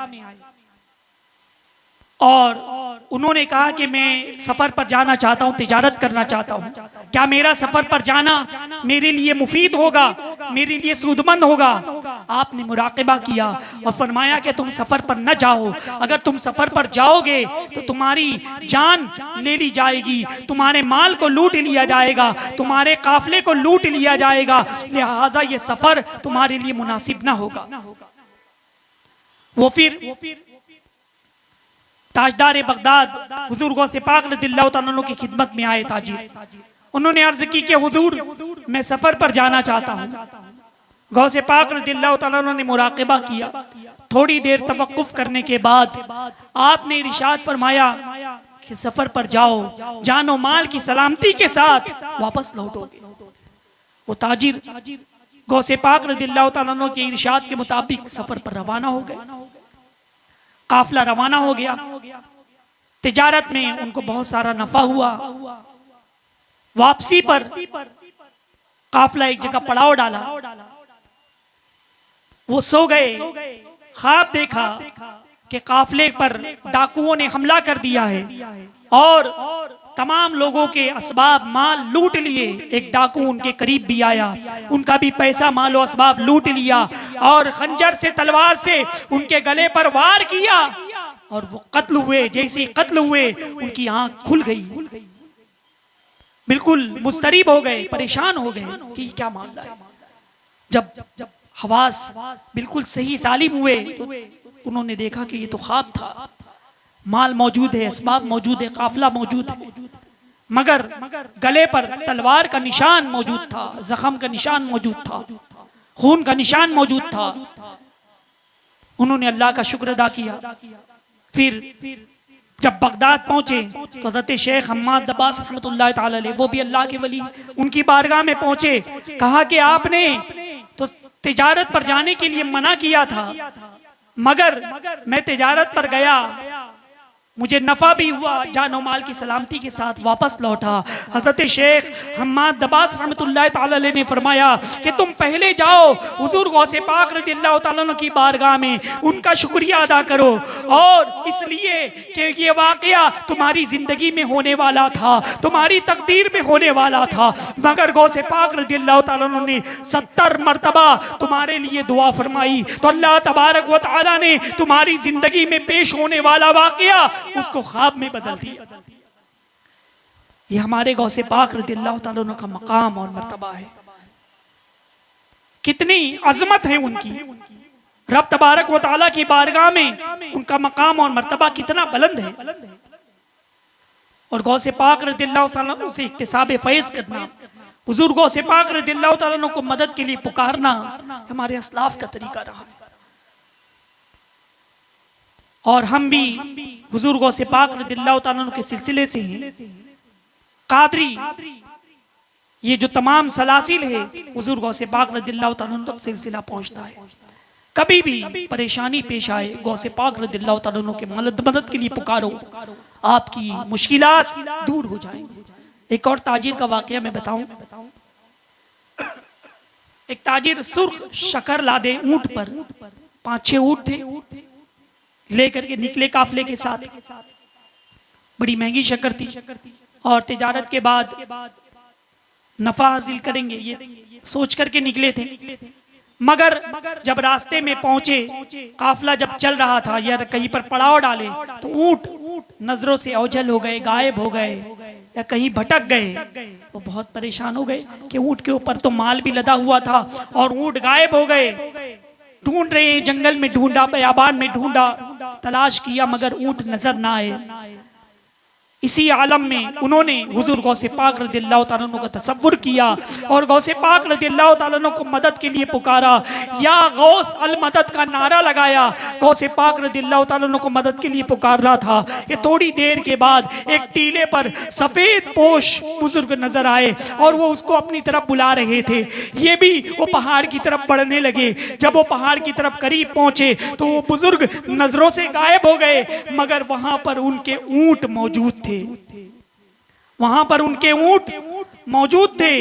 और उन्होंने कहा कि मैं सफर पर जाना चाहता हूं, तिजारत करना चाहता हूं, क्या मेरा सफर पर जाना मेरे लिए मुफीद होगा, मेरे लिए सूदमंद होगा। आपने मुराक़बा किया और फरमाया कि तुम सफर पर न जाओ, अगर तुम सफर पर जाओगे तो तुम्हारी जान ले ली जाएगी, तुम्हारे माल को लूट लिया जाएगा, तुम्हारे काफले को लूट लिया जाएगा, लिहाजा ये सफर तुम्हारे लिए मुनासिब ना होगा। वो फिर ताजदार बगदाद हुजूर गौसे पाक रज़ियल्लाहु ताला अन्हु की खिदमत में आए ताजिर। उन्होंने अर्ज की कि हुजूर, मैं सफर पर जाना चाहता हूँ। गौसे पाक रज़ियल्लाहु ताला अन्हु ने मुराक़बा किया। थोड़ी देर तवक्कुफ करने के बाद आपने इरशाद फरमाया कि सफर पर जाओ, जानो माल की सलामती के साथ वापस लौटोगे। वो ताजिर गौसे पाक रज़ियल्लाहु ताला अन्हु के इरशाद के मुताबिक सफर पर रवाना हो गए। काफिला रवाना हो गया। तिजारत में उनको बहुत सारा नफा हुआ। वापसी पर काफिला एक जगह पड़ाव डाला, वो सो गए। ख्वाब देखा कि काफिले पर डाकुओं ने हमला कर दिया है और तमाम लोगों के असबाब माल लूट लिए। एक डाकू उनके करीब भी आया, उनका भी पैसा माल और असबाब लूट लिया और खंजर से तलवार से उनके गले पर वार किया। और वो कत्ल हुए। जैसे ही कत्ल हुए उनकी आंख खुल गई, बिल्कुल मुस्तरिब हो गए, परेशान हो गए कि क्या मामला है। जब हवास बिल्कुल सही सालिम हुए तो उन्होंने देखा कि ये तो ख्वाब था। माल मौजूद है, असबाब मौजूद है, काफिला मौजूद है, मगर गले पर तलवार का निशान मौजूद था, जख्म का निशान मौजूद था, खून का निशान मौजूद था। उन्होंने अल्लाह का शुक्र अदा किया। फिर जब बगदाद पहुंचे तो हज़रत शेख हम्माद अब्बास रहमतुल्लाह तआला अलैह, वो भी अल्लाह के वली, उनकी बारगाह में पहुंचे। कहा कि आपने तो तिजारत पर जाने के लिए मना किया था, मगर मैं तिजारत पर गया, मुझे नफा भी हुआ, जानो माल की सलामती के साथ वापस लौटा। हज़रत शेख हम्माद अब्बास रहमतुल्लाह तआला अलैह ने फरमाया कि तुम पहले जाओ हुजूर गौसे पाक रज़ियल्लाहु तआला अन्हु की बारगाह में उनका शुक्रिया अदा करो, और इसलिए कि ये वाक़या तुम्हारी जिंदगी में होने वाला था, तुम्हारी तकदीर में होने वाला था, मगर गौसे पाक रज़ियल्लाहु तआला अन्हु ने 70 मरतबा तुम्हारे लिए दुआ फरमाई, तो अल्लाह तबारक व तआला ने तुम्हारी जिंदगी में पेश होने वाला वाक़या उसको ख्वाब में बदल दिया। ये हमारे गौसे पाक रज़ियल्लाहु तआला अन्हु का मकाम और मर्तबा है। कितनी अजमत है उनकी, रब तबारक व तआला की बारगाह में उनका मकाम और मर्तबा कितना बुलंद है। और गौसे पाक रज़ियल्लाहु तआला अन्हु से इक्तिसाब फैज़ करना, हुजूर गौसे पाक रज़ियल्लाहु तआला अन्हु को मदद के लिए पुकारना हमारे अस्लाफ का तरीका रहा है। और हम भी हुजूर गौसे पाक रज़ियल्लाहु तआला अन्हु के सिलसिले से हैं। कादरी, ये जो तमाम सलासिल है, हुजूर गौसे पाक रज़ियल्लाहु तआला अन्हु तक सिलसिला पहुंचता है। कभी भी परेशानी पेश आए, गौसे पाक रज़ियल्लाहु तआला अन्हु के मदद के लिए पुकारो, आपकी मुश्किलात दूर हो जाएंगे। एक और ताजिर का वाकया मैं बताऊं। एक ताजिर सुर्ख शकर लादे ऊंट पर, 5-6 ऊंट थे, लेकर के निकले काफले के साथ। बड़ी महंगी शक्कर थी और तिजारत के बाद नफा हासिल करेंगे ये सोच करके निकले थे। मगर जब रास्ते में पहुंचे, काफला जब चल रहा था या कहीं पर पड़ाव डाले तो ऊंट नजरों से ओझल हो गए, गायब हो गए या कहीं भटक गए। तो बहुत परेशान हो गए कि ऊंट के ऊपर तो माल भी लदा हुआ था और ऊंट गायब हो गए। ढूंढ रहे हैं, जंगल में ढूंढा, बयाबान में ढूंढा, तलाश किया, मगर ऊंट नजर ना आए। इसी आलम में उन्होंने हुजूर गौसे पाक रज़ियल्लाहु तआला अन्हु का तसव्वुर किया और गौसे पाक रज़ियल्लाहु तआला अन्हु को मदद के लिए पुकारा, या गौस अल मदद का नारा लगाया। गौसे पाक रज़ियल्लाहु तआला अन्हु को मदद के लिए पुकार रहा था। ये थोड़ी देर के बाद एक टीले पर सफेद पोश बुजुर्ग नजर आए और वो उसको अपनी तरफ बुला रहे थे। ये भी वो पहाड़ की तरफ बढ़ने लगे। जब वो पहाड़ की तरफ करीब पहुंचे तो वो बुजुर्ग नजरों से गायब हो गए, मगर वहां पर उनके ऊंट मौजूद थे। वहां पर उनके ऊंट मौजूद थे।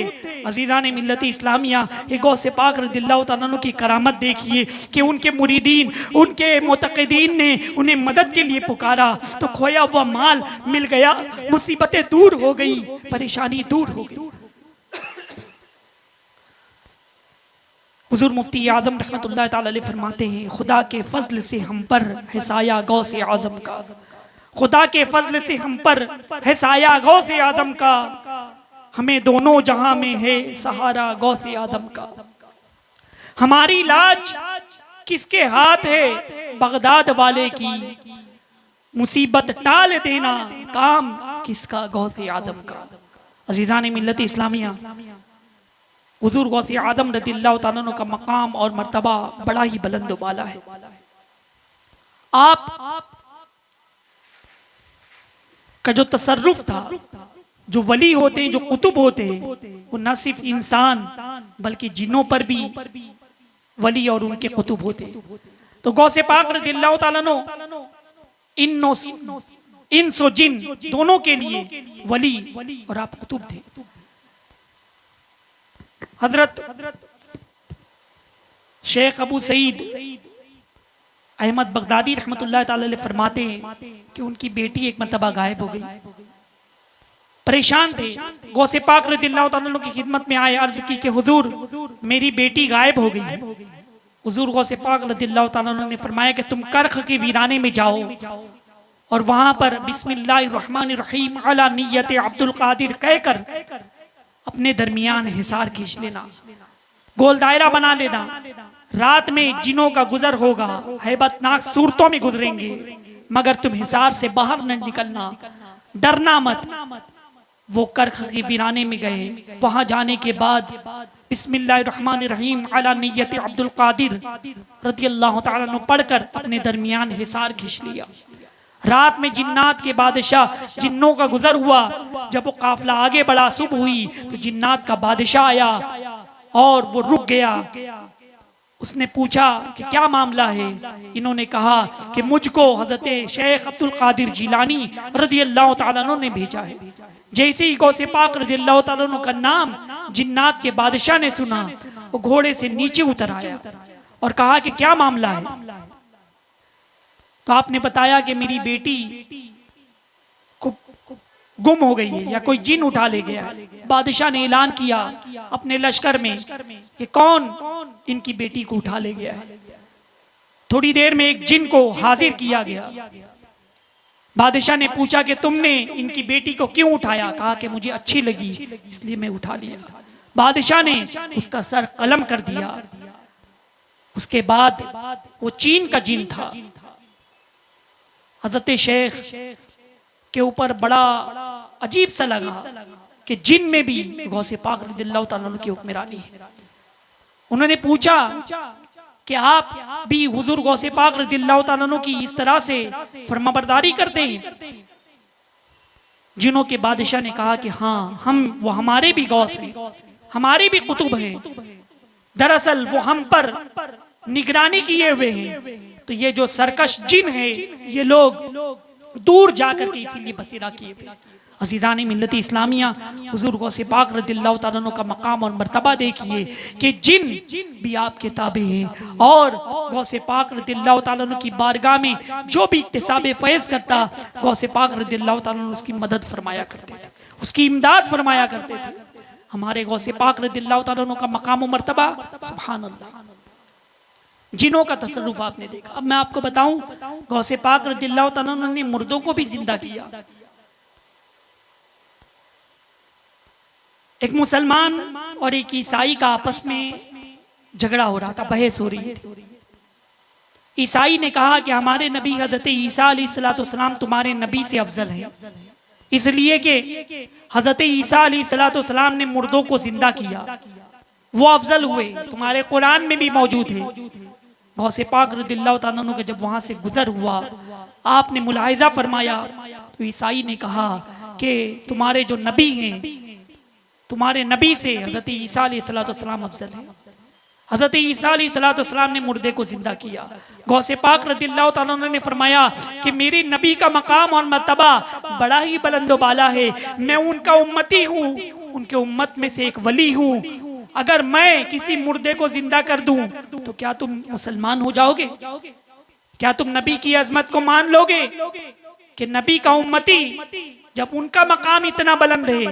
अजीज़ान मिल्लत इस्लामिया, ये गौसे पाक रज़ियल्लाहु तआला अन्हु की करामत देखिए कि उनके मुरीदीन, उनके मुतक़िदीन ने उन्हें मदद के लिए पुकारा तो खोया हुआ माल मिल गया, मुसीबतें दूर हो गई, परेशानी दूर हो गई। हुजूर मुफ्ती आज़म रहमतुल्लाह तआला अलैह फरमाते हैं, खुदा के फजल से हम पर है साया गौसे आज़म का, खुदा के फजल से हम पर है साया गौसे आज़म का, हमें दोनों जहां में है सहारा गौसे आज़म का। हमारी लाज किसके हाथ है, बगदाद वाले की, मुसीबत टाल देना काम किसका, गौसे आज़म का। अजीज़ान मिल्लत इस्लामिया, हुजूर गौसे आज़म रज़ियल्लाहु तआला अन्हु का मकाम और मर्तबा बड़ा ही बुलंद वाला है। आप का जो तसर्रुफ था, जो वली होते हैं, जो कुतुब होते हैं, वो न सिर्फ इंसान बल्कि जिन्नों पर भी वली और उनके कुतुब होते हैं। तो गौसे पाक रज़ियल्लाहु तआला अन्हु इंस और जिन दोनों के लिए वली और आप कुतुब थे। हजरत शेख अबू सईद अहमद बगदादी रहमतुल्लाह तआला अलैह फरमाते हैं कि उनकी बेटी एक मरतबा गायब हो गई। परेशान थे, गौसे पाक रज़ियल्लाहु तआला अन्हु की खिदमत में आए, अर्ज की कि हुजूर मेरी बेटी गायब हो गई है। हुजूर गौसे पाक रज़ियल्लाहु तआला अन्हु ने फरमाया कि तुम करख के वीराने में जाओ और वहां पर बिस्मिल्लाहिर्रहमानिर्रहीम अला नियत अब्दुल कादिर कहकर अपने दरमियान हिसार खींच लेना, गोल दायरा बना लेना। रात में जिनों का गुजर होगा, हैबतनाक सूरतों में गुजरेंगे, मगर तुम हिसार से बाहर न निकलना, डरना मत। वो करख की वीराने में गए। वहां जाने के बाद बिस्मिल्लाहिर्रहमानिर्रहीम अला नियत अब्दुल कादिर रदियल्लाहु ताला अन्हु पढ़कर अपने दरमियान हिसार खींच लिया। रात में जिन्नात के बादशाह जिन्नों का गुजर हुआ। जब वो काफिला आगे बढ़ा, सुबह हुई, तो जिन्नात का बादशाह आया और वो रुक गया। उसने पूछा कि क्या मामला है। इन्होंने कहा कि मुझको हजरत शेख अब्दुल कादिर जिलानी रदियल्लाहु ताला अन्हु ने भेजा है। जैसे ही गौसे पाक रदियल्लाहु ताला अन्हु का नाम जिन्नात के बादशाह ने सुना, वो घोड़े से नीचे उतर आया और कहा कि क्या मामला है। तो आपने बताया कि मेरी बेटी को गुम हो गई है या कोई जिन उठा ले गया है। बादशाह ने ऐलान किया अपने लश्कर में कि कौन इनकी बेटी को उठा ले गया है। थोड़ी देर में एक जिन को हाजिर किया गया। बादशाह ने पूछा कि तुमने इनकी बेटी को क्यों उठाया। कहा कि मुझे अच्छी लगी इसलिए मैं उठा लिया। बादशाह ने उसका सर कलम कर दिया। उसके बाद वो चीन का जिन था। हजरत शेख के ऊपर बड़ा अजीब सा लगा कि जिन में भी गौसे पाक रज़ियल्लाहु ताला अन्हु की हुक्मरानी है। उन्होंने पूछा कि आप भी हुजूर गौसे पाक रज़ियल्लाहु ताला अन्हु की इस तरह से फरमाबरदारी करते हैं। जिनों के बादशाह ने कहा कि हाँ, वो हमारे भी गौस हैं, हमारे भी कुतुब हैं। दरअसल वो हम पर निगरानी किए हुए हैं। तो ये जो सरकश जिन है, ये लोग दूर जाकर के इसीलिए बसेरा किए हुए। अज़ीज़ान मिल्लत इस्लामिया, हुज़ूर गौसे पाक रज़ियल्लाहु ताला अन्हु का मकाम और मर्तबा देखिए कि जिन भी आपके ताबे हैं और गौसे पाक रज़ियल्लाहु ताला अन्हु की बारगाह में जो भी इक्तिसाब फैज़ करता, गौसे पाक रज़ियल्लाहु ताला अन्हु उसकी मदद फरमाया करते थे, उसकी इमदाद फरमाया करते थे। हमारे गौसे पाक रज़ियल्लाहु ताला अन्हु का मकाम और मर्तबा, सुभान अल्लाह। जिनों का तसर्रुफ आपने देखा। अब मैं आपको बताऊं, गौसे पाक रज़ियल्लाहु ताला अन्हु ने मुर्दों को भी जिंदा किया। एक मुसलमान और एक ईसाई का आपस में झगड़ा हो रहा था, बहस हो रही थी। ईसाई ने कहा कि हमारे नबी हजरत ईसा अलैहिस्सलाम तुम्हारे नबी से अफजल है, इसलिए कि हजरत ईसा अलैहिस्सलाम ने मुर्दों को जिंदा किया, वो अफजल हुए, तुम्हारे कुरान में भी मौजूद है। गौसे पाक रज़ियल्लाहु ताला अन्हु का जब वहां से गुजर हुआ, आपने मुलाहिजा फरमाया, तो ईसाई ने कहा कि तुम्हारे जो नबी हैं, तुम्हारे नबी से हजरत ईसा अलैहिस्सलाम अफजल है। हजरत ईसा अलैहिस्सलाम ने मुर्दे को जिंदा किया। गौसे पाक रज़ियल्लाहु ताला अन्हु ने फरमाया कि मेरे नबी का मकाम और मर्तबा बड़ा ही बुलंद बाला है। मैं उनका उम्मती हूँ, उनके उम्मत में से एक वली हूँ। अगर मैं किसी मुर्दे को जिंदा कर दूं तो क्या तुम मुसलमान हो जाओगे? क्या तुम नबी की अजमत को मान लोगे कि नबी का उम्मती, जब उनका मकाम इतना बुलंद है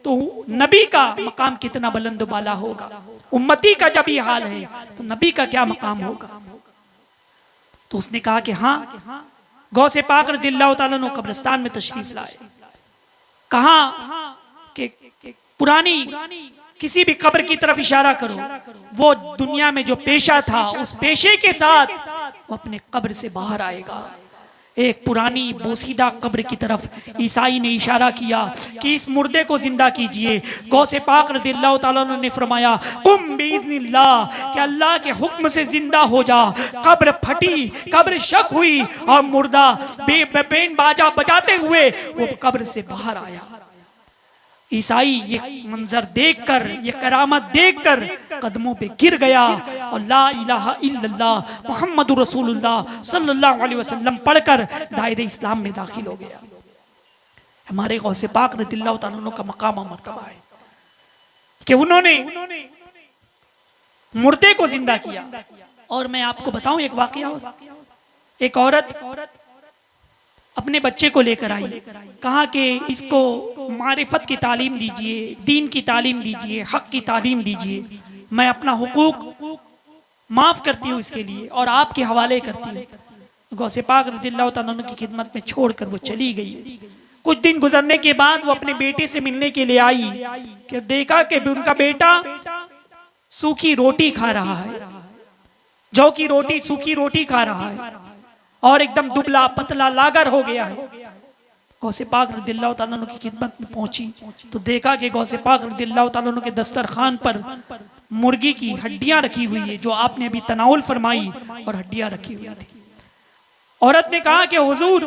तो नबी का मकाम कितना बुलंद बाला होगा। उम्मती का जब ये हाल है तो नबी का क्या मकाम होगा। तो उसने कहा कि हाँ। गौसे पाक रज़ियल्लाहु ताला अन्हु कब्रिस्तान में तशरीफ लाए। कहा कि पुरानी किसी भी कब्र की तरफ इशारा करो, वो दुनिया में जो पेशा था उस पेशे के साथ वो अपने कब्र से बाहर आएगा। एक पुरानी बोसीदा कब्र की तरफ ईसाई ने इशारा किया कि इस मुर्दे को जिंदा कीजिए। गौसे पाक रज़ियल्लाहु ताला अन्हु ने फरमाया कुम बिइज़्निल्लाह, कि अल्लाह के हुक्म से जिंदा हो जा। कब्र फटी, कब्र शक हुई और मुर्दा बेबेन बाजा बजाते हुए वो कब्र से बाहर आया। ईसाई ये मंजर देखकर, ये करामत देखकर कदमों पे गिर गया और ला इलाहा इल्लल्लाह मुहम्मदुर रसूलुल्लाह सल्लल्लाहु अलैहि वसल्लम पढ़कर दायरे इस्लाम में दाखिल हो गया। हमारे गौसे पाक रज़ियल्लाहु ताला अन्हु का मकाम और मर्तबा है कि उन्होंने मुर्दे को जिंदा किया। और मैं आपको बताऊं एक वाकया, एक औरत अपने बच्चे को लेकर आई, कहा कि इसको मारिफत की तालीम दीजिए, दीन की तालीम दीजिए, हक की तालीम दीजिए। मैं अपना हुकूक माफ करती हूँ इसके लिए और आपके हवाले करती हूँ। गौसे पाक रज़ियल्लाहु तआला अन्हु की खिदमत में छोड़कर वो चली गई। कुछ दिन गुजरने के बाद वो अपने बेटे से मिलने के लिए आई कि देखा कि उनका बेटा सूखी रोटी खा रहा है, जौ की रोटी, सूखी रोटी खा रहा है और एकदम दुबला पतला लागर हो गया है। गौसे पाक रज़ियल्लाहु तआला अन्हु की खिदमत में पहुंची तो देखा कि गौसे पाक रज़ियल्लाहु तआला अन्हु के दस्तरखान पर मुर्गी की हड्डियां रखी हुई है, जो आपने अभी तनाउल फरमाई, और हड्डियां रखी हुई थी। औरत ने कहा कि हुजूर,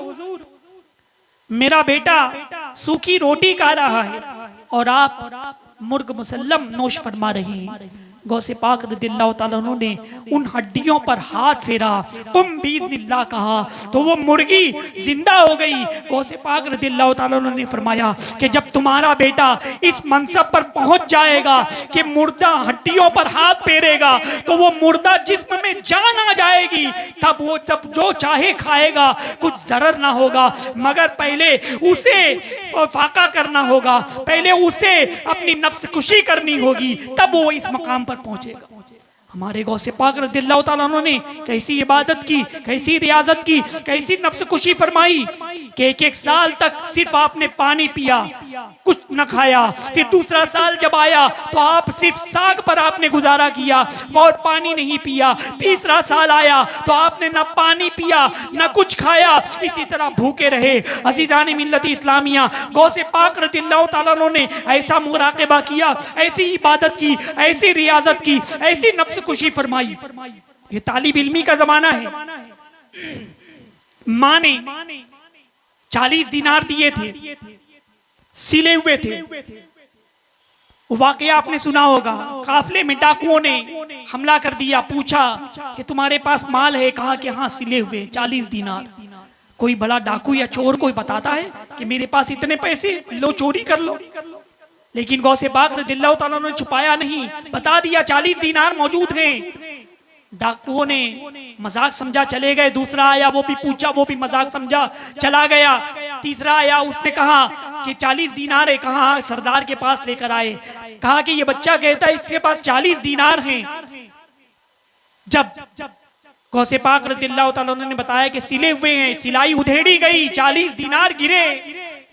मेरा बेटा सूखी रोटी खा रहा है और आप मुर्ग मुसल्लम नोश फरमा रही हैं। गौसे पाक रज़ियल्लाहु तआला अन्हु ने उन हड्डियों पर हाथ फेरा, कुम बिइज़्निल्लाह कहा, तो वो मुर्गी जिंदा हो गई। गौसे पाक रज़ियल्लाहु तआला अन्हु ने फरमाया कि जब तुम्हारा बेटा इस मनसब पर पहुंच जाएगा कि मुर्दा हड्डियों पर हाथ फेरेगा, तो वो मुर्दा जिस्म में जान आ जाएगी, तब वो जब जो चाहे खाएगा, कुछ जरर ना होगा, मगर पहले उसे फाका करना होगा, पहले उसे अपनी नफ्स कुशी करनी होगी, तब वो इस मकाम पर पहुंचेगा। हमारे गौसे पाक रज़ियल्लाहु तआला अन्हु ने कैसी इबादत की, कैसी रियाजत की, कैसी नफ्स कुशी फरमाई कि एक साल तक सिर्फ आपने पानी पिया, कुछ न खाया। फिर दूसरा साल जब आया तो आप सिर्फ साग पर आपने गुजारा किया और पानी नहीं पिया। तीसरा साल आया तो आपने न पानी पिया न कुछ खाया, इसी तरह भूखे रहे। अज़ीज़ान मिल्लत इस्लामिया, गौसे पाक रज़ियल्लाहु तआला अन्हु ने ऐसा मुराक़बा किया, ऐसी इबादत की, ऐसी रियाजत की, ऐसी नफ्स खुशी फरमाई। ये तालिब इल्मी का जमाना है। माँ ने 40 दिनार दिए थे, सिले हुए थे। वाकया आपने सुना होगा, काफले में डाकुओं ने हमला कर दिया, पूछा कि तुम्हारे पास माल है? कहा कि हाँ, सिले हुए 40 दिनार। कोई बड़ा डाकू या चोर कोई बताता है कि मेरे पास इतने पैसे, लो चोरी कर लो। लेकिन गौसे पाक रज़ियल्लाहु तआला ने छुपाया नहीं, बता दिया 40 दिनार मौजूद हैं। डाकुओं ने मजाक समझा, चले गए। दूसरा आया, वो भी पूछा, वो भी मजाक समझा, चला गया। तीसरा आया, उसने कहा कि 40 दिनार है। कहा सरदार के पास लेकर आए, कहा कि ये बच्चा कहता है इसके पास 40 दिनार हैं। जब गौसे पाक रज़ियल्लाहु तआला ने बताया कि सिले हुए हैं, सिलाई उधेड़ी गई, 40 दिनार गिरे।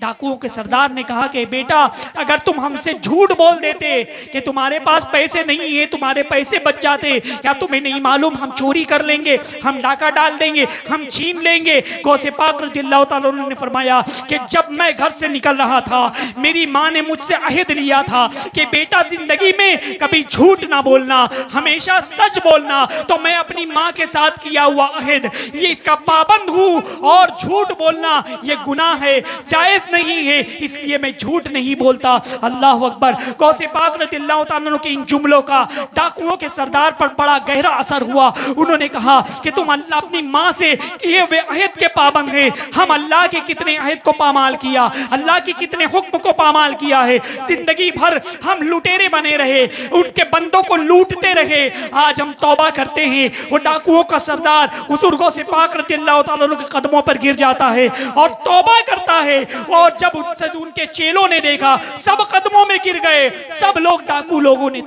डाकुओं के सरदार ने कहा कि बेटा, अगर तुम हमसे झूठ बोल देते कि तुम्हारे पास पैसे नहीं है, तुम्हारे पैसे बच जाते, क्या तुम्हें नहीं मालूम हम चोरी कर लेंगे, हम डाका डाल देंगे, हम छीन लेंगे। गौसे पाक रज़ियल्लाहु तआला ने फरमाया कि जब मैं घर से निकल रहा था, मेरी माँ ने मुझसे अहद लिया था कि बेटा, जिंदगी में कभी झूठ ना बोलना, हमेशा सच बोलना। तो मैं अपनी माँ के साथ किया हुआ अहद, ये इसका पाबंद हूँ, और झूठ बोलना ये गुनाह है, जायज नहीं है, इसलिए मैं झूठ नहीं बोलता। अल्लाह अकबर। गौसे पाक रज़ियल्लाहु तआला के इन जुमलों का डाकुओं के सरदार पर बड़ा गहरा असर हुआ। उन्होंने कहा कि तुम अल्लाह अपनी माँ से किए हुए अहद के पाबंद हैं, हम अल्लाह के कितने अहद को पामाल किया, अल्लाह के कितने हुक्म को पामाल किया है। जिंदगी भर हम लुटेरे बने रहे, उनके बंदों को लूटते रहे। आज हम तौबा करते हैं। वो डाकुओं का सरदार हुज़ूर गौसे पाक रज़ियल्लाहु तआला के कदमों पर गिर जाता है और तौबा करता है। और जब उससे उनके चेलों ने देखा, सब कदमों में गिर गए, सब लोग डाकू लोगों ने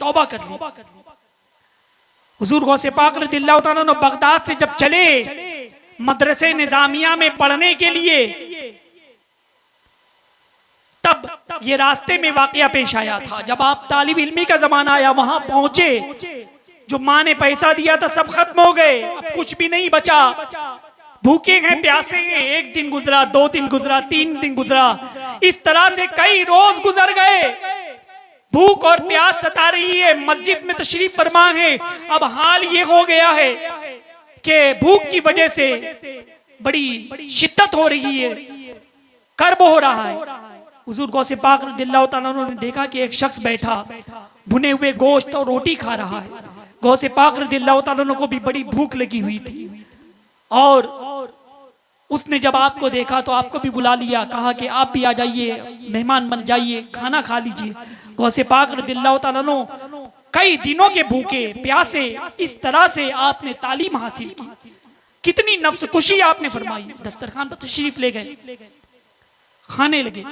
तौबा कर ली। हुजूर गौसे पाक रज़ियल्लाहु तआला अन्हु बगदाद से जब चले मदरसे निजामिया में पढ़ने के लिए, तब ये रास्ते में वाकया पेश आया था। जब आप तालिब इल्मी का जमाना आया, वहां पहुंचे, जो माँ ने पैसा दिया था सब खत्म हो गए, अब कुछ भी नहीं बचा। भूखे हैं, प्यासे हैं। एक दिन गुजरा, 2 दिन गुजरा, 3 दिन गुजरा, इस तरह से कई रोज गुजर गए। भूख और प्यास सता रही है। मस्जिद में तशरीफ फरमा है। अब हाल ये हो गया है कि भूख की वजह से बड़ी शिद्दत हो रही है, कर्ब हो रहा है। हुजूर गौसे पाक रज़ियल्लाहु तआला ने देखा कि एक शख्स बैठा भुने हुए गोश्त और रोटी खा रहा है। गौसे पाक रज़ियल्लाहु तआला को भी बड़ी भूख लगी हुई थी, और उसने जब आपको देखा तो आपको भी बुला लिया, कहा कि आप भी आ जाइए, मेहमान बन जाइए, खाना खा लीजिए। गौसे पाक रज़ियल्लाहु तआला कई दिनों के भूखे प्यासे इस तरह से आपने तालीम हासिल की, कितनी नफ्स खुशी आपने फरमाई। दस्तरखान पर तशरीफ ले गए, खाने लगे,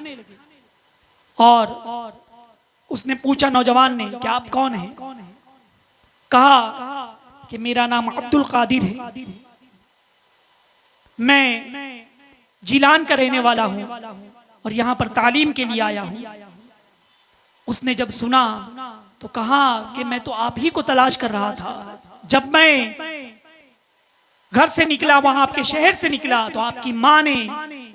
और उसने पूछा नौजवान ने कि आप कौन हैं? कहा कि मेरा नाम अब्दुल कादिर है। मैं जिलान का रहने वाला हूं और यहां पर तालीम के लिए आया हूं। उसने जब सुना तो कहा कि मैं तो आप ही को तलाश कर रहा था। जब मैं घर से निकला, वहां आपके शहर से निकला, तो आपकी माँ ने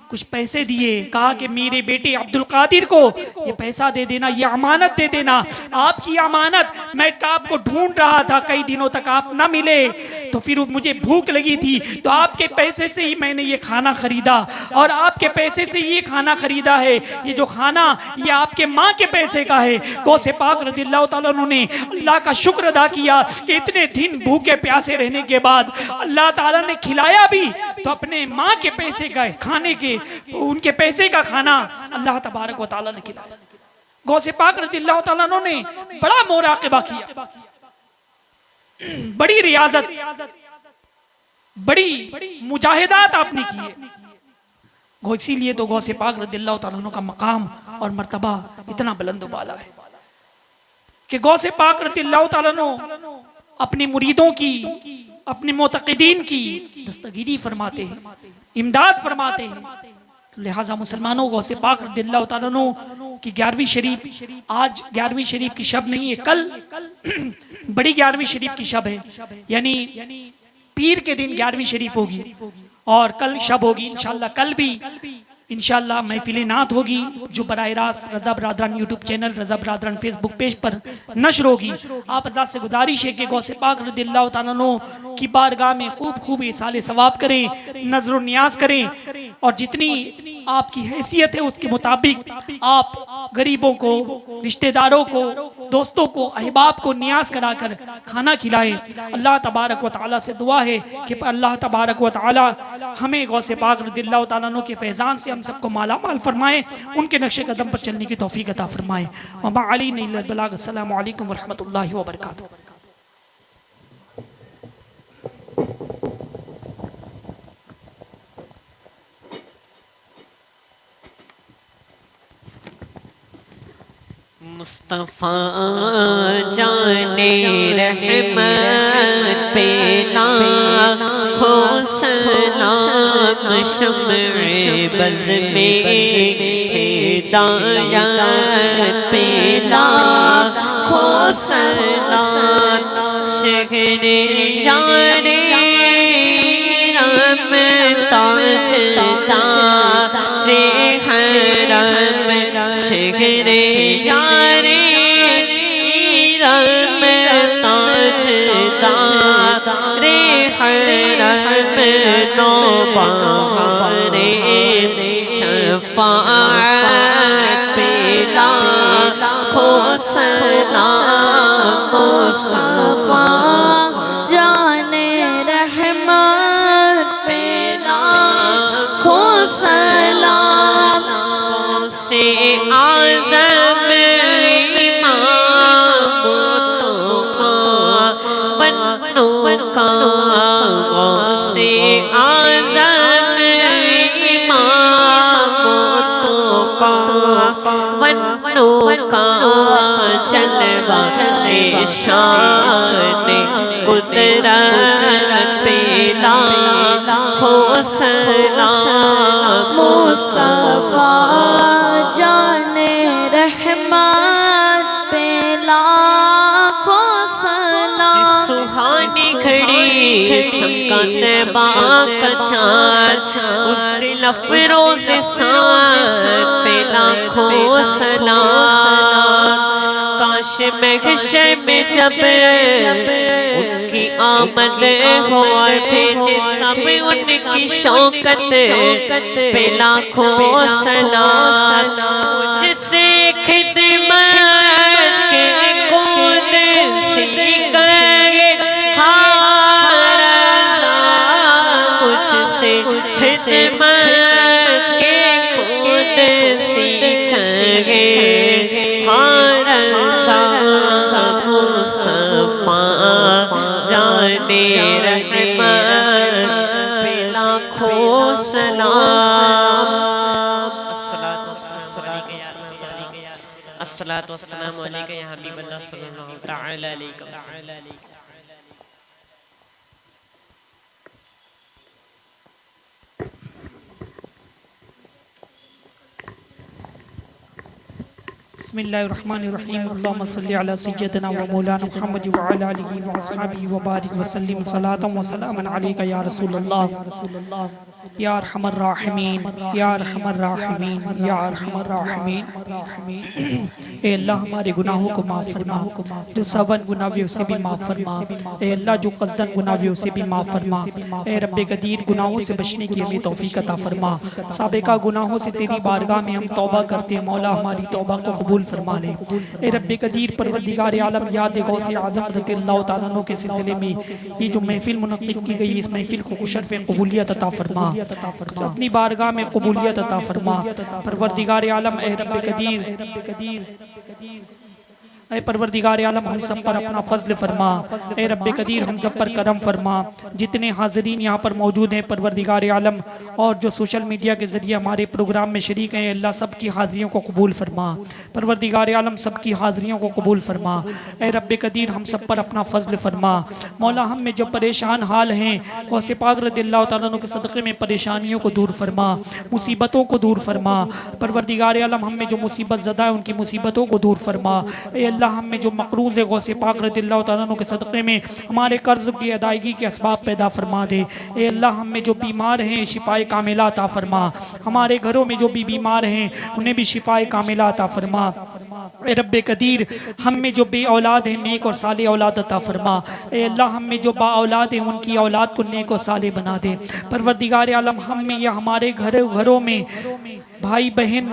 कुछ पैसे दिए, कहा कि मेरे बेटे अब्दुल कादिर को ये पैसा दे देना, ये अमानत दे देना, आपकी अमानत। मैं आपको ढूंढ रहा था, कई दिनों तक आप ना मिले, तो फिर मुझे भूख लगी थी, तो आपके पैसे से ही मैंने ये खाना खरीदा और आपके पैसे से ये खाना खरीदा है। ये जो खाना ये आपके माँ के पैसे का है। गौसे पाक रज़ियल्लाहु ताला अन्हु ने अल्लाह का शुक्र अदा किया कि इतने दिन भूखे प्यासे रहने के बाद अल्लाह ताला ने खिलाया भी, तो अपने माँ के पैसे का खाने के, उनके पैसे का खाना अल्लाह तबारक व तआला ने खिलाया। गौसे पाक रज़ियल्लाहु ताला अन्हु ने बड़ा मुराक़बा किया, बड़ी रियाजत, बड़ी मुजाहिदात आपने किए। इसीलिए तो गौसे पाक रज़ियल्लाहु ताला अन्हु का मकाम और मर्तबा इतना बुलंद वाला है कि गौसे पाक रज़ियल्लाहु ताला अन्हु अपने मुरीदों की, अपने मोतक़िदीन की दस्तगीरी फरमाते हैं, इमदाद फरमाते हैं। तो लिहाजा मुसलमानों, गौसे पाक रज़ियल्लाहु ताला अन्हु की 11वीं शरीफ, आज 11वीं शरीफ की शब नहीं है, कल बड़ी 11वीं शरीफ की शब है, यानी पीर के दिन 11वीं शरीफ होगी और कल शब होगी। इंशाअल्लाह कल भी इंशाअल्लाह महफिल नात होगी, जो बराह रास्त रज़ा बरादरान यूट्यूब चैनल, रज़ा बरादरान फेसबुक पेज पर नशर होगी। आप हज़रात से गुजारिश है कि गौसे पाक रज़ियल्लाहु ताला अन्हु की बारगाह में खूब इसाले सवाब करें, नजर नियाज करें और जितनी आपकी हैसियत है उसके मुताबिक आप गरीबों को, रिश्तेदारों को, दोस्तों को, अहबाब को नियाज कराकर खाना खिलाएं। अल्लाह तबारक व तआला से दुआ है कि अल्लाह तबारक व तआला हमें गौसे पाक रज़ियल्लाहु ताला अन्हु के फैज़ान से हम सबको माला माल फरमाए, उनके नक्शे कदम पर चलने की तौफीक अता फरमाए। व मा अलैना इल्लल बलाग। अस्सलामु अलैकुम व रहमतुल्लाहि व बरकातुहू। मुस्तफ़ा जाने रहमत पे लाखो सलाम, शम्ए बज़ में हिदायत पे लाखो सलाम, शहरे जाने रम ताजदारे हरम, शहरे जाने रम ताजदारे हरम, नौबहारे शफ़ाअत पे लाखो सलाम, मुस्तफ़ा जाने रहमत पे लाखो सलाम। से आज़म इमामतों का बनो का, से आज़म इमामतों का बनो का, जलवा शान कुदरत पे लाखो सलाम, मुस्तफ़ा जाने रहमत पे लाखो सलाम। सुहानी घड़ी चमका तैबा का चाँद, उस दिल अफरोज़ साथ पे लाखों सलाम। काश महशर में जब उनकी आमद हो और भेजे सब उनकी शौकत पे लाखों सलाम। मुझसे खिदमत के कौन सीख हारा, मुझसे खिदमत के कौन सीख हारा, मुस्तफ़ा जाने रहमत पे लाखों सलाम। अस्सलातु वस्सलामु अलैका या हबीबल्लाह सल्लल्लाहु तआला अलैहि वसल्लम। बिस्मिल्लाहिर्रहमानिर्रहीम अल्लाहुम्मा सल्लि अला सय्यिदिना व मौलाना मुहम्मद व अला आलिहि व अस्हाबिहि व बारिक व सल्लिम सलातन व सलामन अलैका या रसूलल्लाह या अरहमर राहिमीन या अरहमर राहिमीन या अरहमर राहिमीन। ए अल्लाह हमारे गुनाहों को माफ़ फरमा, जो सवन गुनाह भी उसे भी माफ़ फरमा। ए अल्लाह जो क़स्दन गुनाह भी उसे भी माफ़ फरमा। ए रब्बे कदीर गुनाहों से बचने की हमें तौफीक अता फरमा। साबिका गुनाहों से तेरी बारगाह में हम तौबा करते हैं, मौला हमारी तौबा को कबूल फरमा ले। ए रब्बे कदीर परवरदिगार आलम याद गौसे आज़म रज़ियल्लाहु तआला अन्हु के सिलसिले में ये जो महफिल मुनक़्क़िद की गई, इस महफिल को शर्फ़ कबूलियत अता फरमा, अपनी बारगाह में कबूलियत अता फरमा। परवरदिगार आलम ए रब्बे कदीर ऐ परवरदिगार आलम हम सब पर अपना फजल फरमा। ए रब्बे कदीर हम सब पर करम फरमा। जितने हाज़रीन यहाँ पर मौजूद हैं परवरदिगार आलम, और जो सोशल मीडिया के ज़रिए हमारे प्रोग्राम में शरीक हैं, अल्लाह सब की हाज़रियों को कबूल फरमा। परवरदिगार आलम सब की हाज़रियों को कबूल फरमा। ए रब्बे कदीर हम सब पर अपना फजल फरमा। मौला हम में जो परेशान हाल हैं, गौसे पाक रज़ियल्लाहु तआला अन्हु के सदक़े में परेशानियों को दूर फरमा, मुसीबतों को दूर फरमा। परवरदिगार आलम हम में जो मुसीबत ज़दा है उनकी मुसीबतों को दूर फरमा। अल्लाह हम में जो मकरूज़ है, गौसे पाक रज़ियल्लाहु तआला अन्हु के सदक़े में हमारे कर्ज़ की अदायगी के असबाब पैदा फरमा दे। ए अल्लाह हम में जो बीमार हैं शिफाए कामिला अता फरमा। हमारे घरों में जो भी बीमार हैं उन्हें भी शिफाए कामिला अता फरमा। ए रब्बे कदीर हम में जो बे औलाद हैं नेक और साले औलाद अता फरमा। ए अल्लाह हम में जो बा औलाद हैं उनकी औलाद को नेक और साले बना दे। परवरदिगार आलम हम में या हमारे घरों में भाई बहन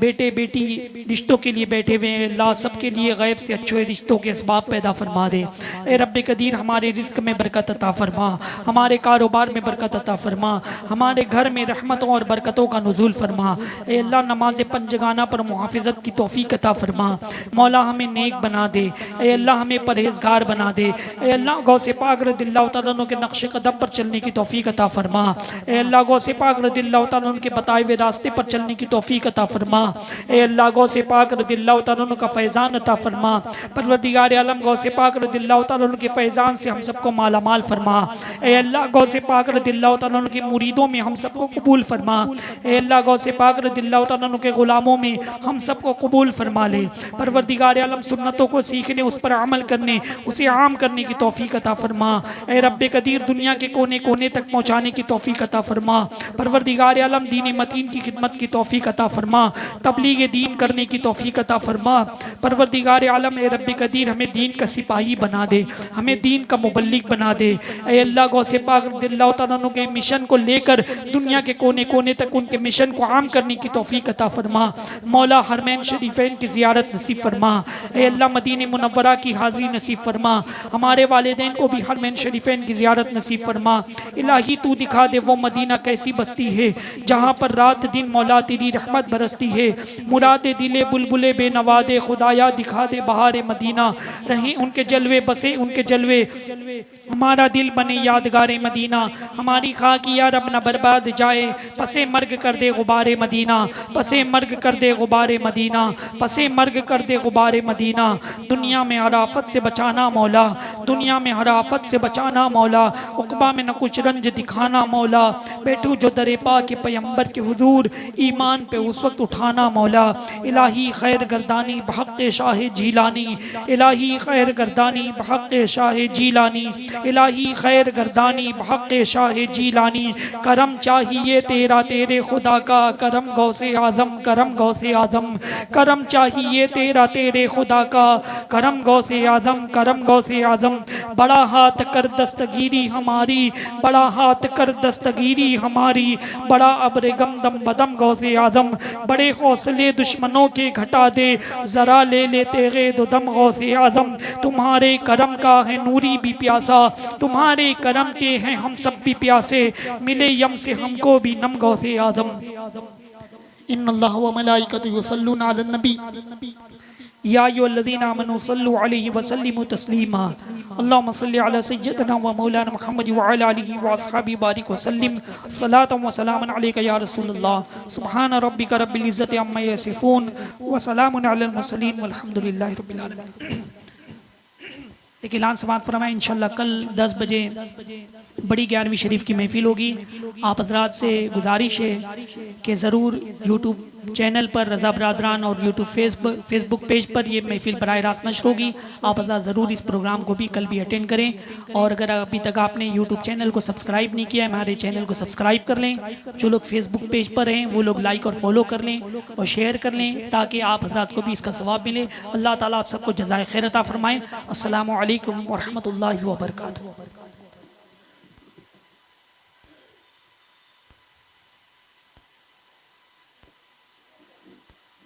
बेटे बेटी रिश्तों के लिए बैठे हुए हैं, अल्लाह सबके लिए गैब से अच्छे रिश्तों के असबाब पैदा फरमा दे। ए रब्बे कदीर हमारे रिस्क में बरकत अता फरमा, हमारे कारोबार में बरकत अता फरमा, हमारे घर में रहमतों और बरकतों का नुज़ूल फरमा। ए अल्लाह नमाज पंजगाना पर मुहाफ़िज़त की तौफ़ीक अता फरमा। मौला हमें नेक बना दे। ए अल्लाह हमें परहेज़गार बना दे। ए अल्लाह गौसे पाक रज़ियल्लाहु तआला अन्हु के नक्श कदम पर चलने की तौफ़ीक अता फरमा। ए अल्लाह गौसे पाक रज़ियल्लाहु तआला अन्हु के बताए हुए रास्ते पर चलने की तौफ़ीक अता फरमा। ए अल्लाह गौसे पाक रज़ियल्लाहु तआला अन्हु का फैज़ान अता फरमा। परवरदिगार आलम गौसे पाक रज़ियल्लाहु तआला अन्हु के फैज़ान से हम सबको माला माल फरमा। ए अल्लाह गौसे पाक रज़ियल्लाहु तआला अन्हु के मुरीदों में हम सबको कबूल फरमा। ए अल्लाह गौसे पाक रज़ियल्लाहु तआला अन्हु के गुलामों में हम सबको कबूल फरमा ले। परवरदिगार आलम सुन्नतों को सीखने, उस पर अमल करने, उसे आम करने की तौफ़ीक अता फरमा। ए रब्बे कदीर दुनिया के कोने कोने तक पहुँचाने की तौफ़ीक अता फरमा। परवरदिगार आलम दीन मतीन की खिदमत की तौफ़ीक अता फरमा, तबलीग दीन करने की तौफ़ीक अता फरमा। परवरदिगार आलम ए रब्बे कदीर हमें दीन का सिपाही बना दे, हमें दीन का मुबल्लिग बना दे। ए अल्लाह गौसे पाक रज़ियल्लाहु तआला अन्हु के मिशन को लेकर दुनिया के कोने कोने तक उनके मिशन को आम करने की तौफ़ीक अता फरमा। मौला हरमैन शरीफैन की ज़ियारत नसीब फरमा। ए अल्लाह मदीने मुनव्वरा की हाज़री नसीब फरमा। हमारे वालिदैन को भी हरमैन शरीफैन की ज़ियारत नसीब फरमा। इलाही तू दिखा दे वो मदीना कैसी बस्ती है जहाँ पर रात दिन मौला तेरी रहमत बरसती है। मुरादे दिले बुलबुले बेनवादे खुदाया दिखा दे बहारे मदीना। रहीं उनके जलवे बसे उनके जलवे, हमारा दिल बने यादगारे मदीना। हमारी खाक या रब न बर्बाद जाए, पसे मर्ग कर दे गुबारे मदीना, पसे मर्ग कर दे गुबारे मदीना, पसे मर्ग कर दे गुबारे मदीना। दुनिया में हर आफत से बचाना मौला, दुनिया में हर आफत से बचाना मौला। उक़बा में न कुछ रंज दिखाना मौला। बैठू जो दरे पाक के पैगंबर के हुजूर, ईमान पे उस वक्त उठाना मौला। इलाही खैर गर्दानी बहक़ शाह जीलानी, इलाही खैर गर्दानी बहक़ शाह जीलानी, इलाही खैर गर्दानी बहक़ शाह जीलानी। करम चाहिए तेरा तेरे खुदा का, करम गौसे आज़म, करम गौसे आज़म, करम चाहिए तेरा तेरे खुदा का, करम गौसे आज़म, करम गौसे आज़म। बड़ा हाथ कर दस्तगीरी हमारी, बड़ा हाथ कर दस्तगीरी हमारी, बड़ा अब्र गम दम बदम गौसे आज़म। बड़े हौसले दुश्मनों के घटा दे, ज़रा ले लेते गए दो दम गौसे आज़म। तुम्हारे करम का है नूरी भी प्यासा, तुम्हारे करम के हैं हम सब भी प्यासे, मिले यम से हमको भी नम गौसे आज़म। इन्नल्लाह व मलाइकतुहु युसल्लूना अलन नबी या अय्युहल्लज़ीना आमनू सल्लु अलैहि व सल्लिमू तस्लीमा। अल्लाहुम्मा सल्लि अला सय्यिदिना व मौलाना मुहम्मद व अला आलिहि व अस्हाबिहि बारिक व सल्लिम सलातन व सलामन अलैका या रसूलल्लाह। सुब्हान रब्बिका रब्बिल इज़्ज़ति अम्मा यसिफून व सलामुन अलल मुरसलीन वल्हम्दुलिल्लाहि रब्बिल आलमीन। एक ऐलान समाअत फरमाएं, इंशाअल्लाह कल 10 बजे बड़ी 11वीं शरीफ की महफिल होगी। आप हजरात से गुजारिश है कि ज़रूर यूट्यूब चैनल पर रज़ा बरादरान और यूट्यूब फेसबुक पेज पर ये महफिल बराह रास्त नश्र होगी। आप हजरात ज़रूर इस प्रोग्राम को भी कल भी अटेंड करें। और अगर अभी तक आपने यूट्यूब चैनल को सब्सक्राइब नहीं किया है, हमारे चैनल को सब्सक्राइब कर लें। जो लोग फेसबुक पेज पर हैं वो लोग लाइक और फॉलो कर लें और शेयर कर लें, ताकि आप हजरात को भी इसका सवाब मिले। अल्लाह ताला आप सबको जज़ाए खैर अता फरमाए। अस्सलामु अलैकुम व रहमतुल्लाहि व बरकातुहू।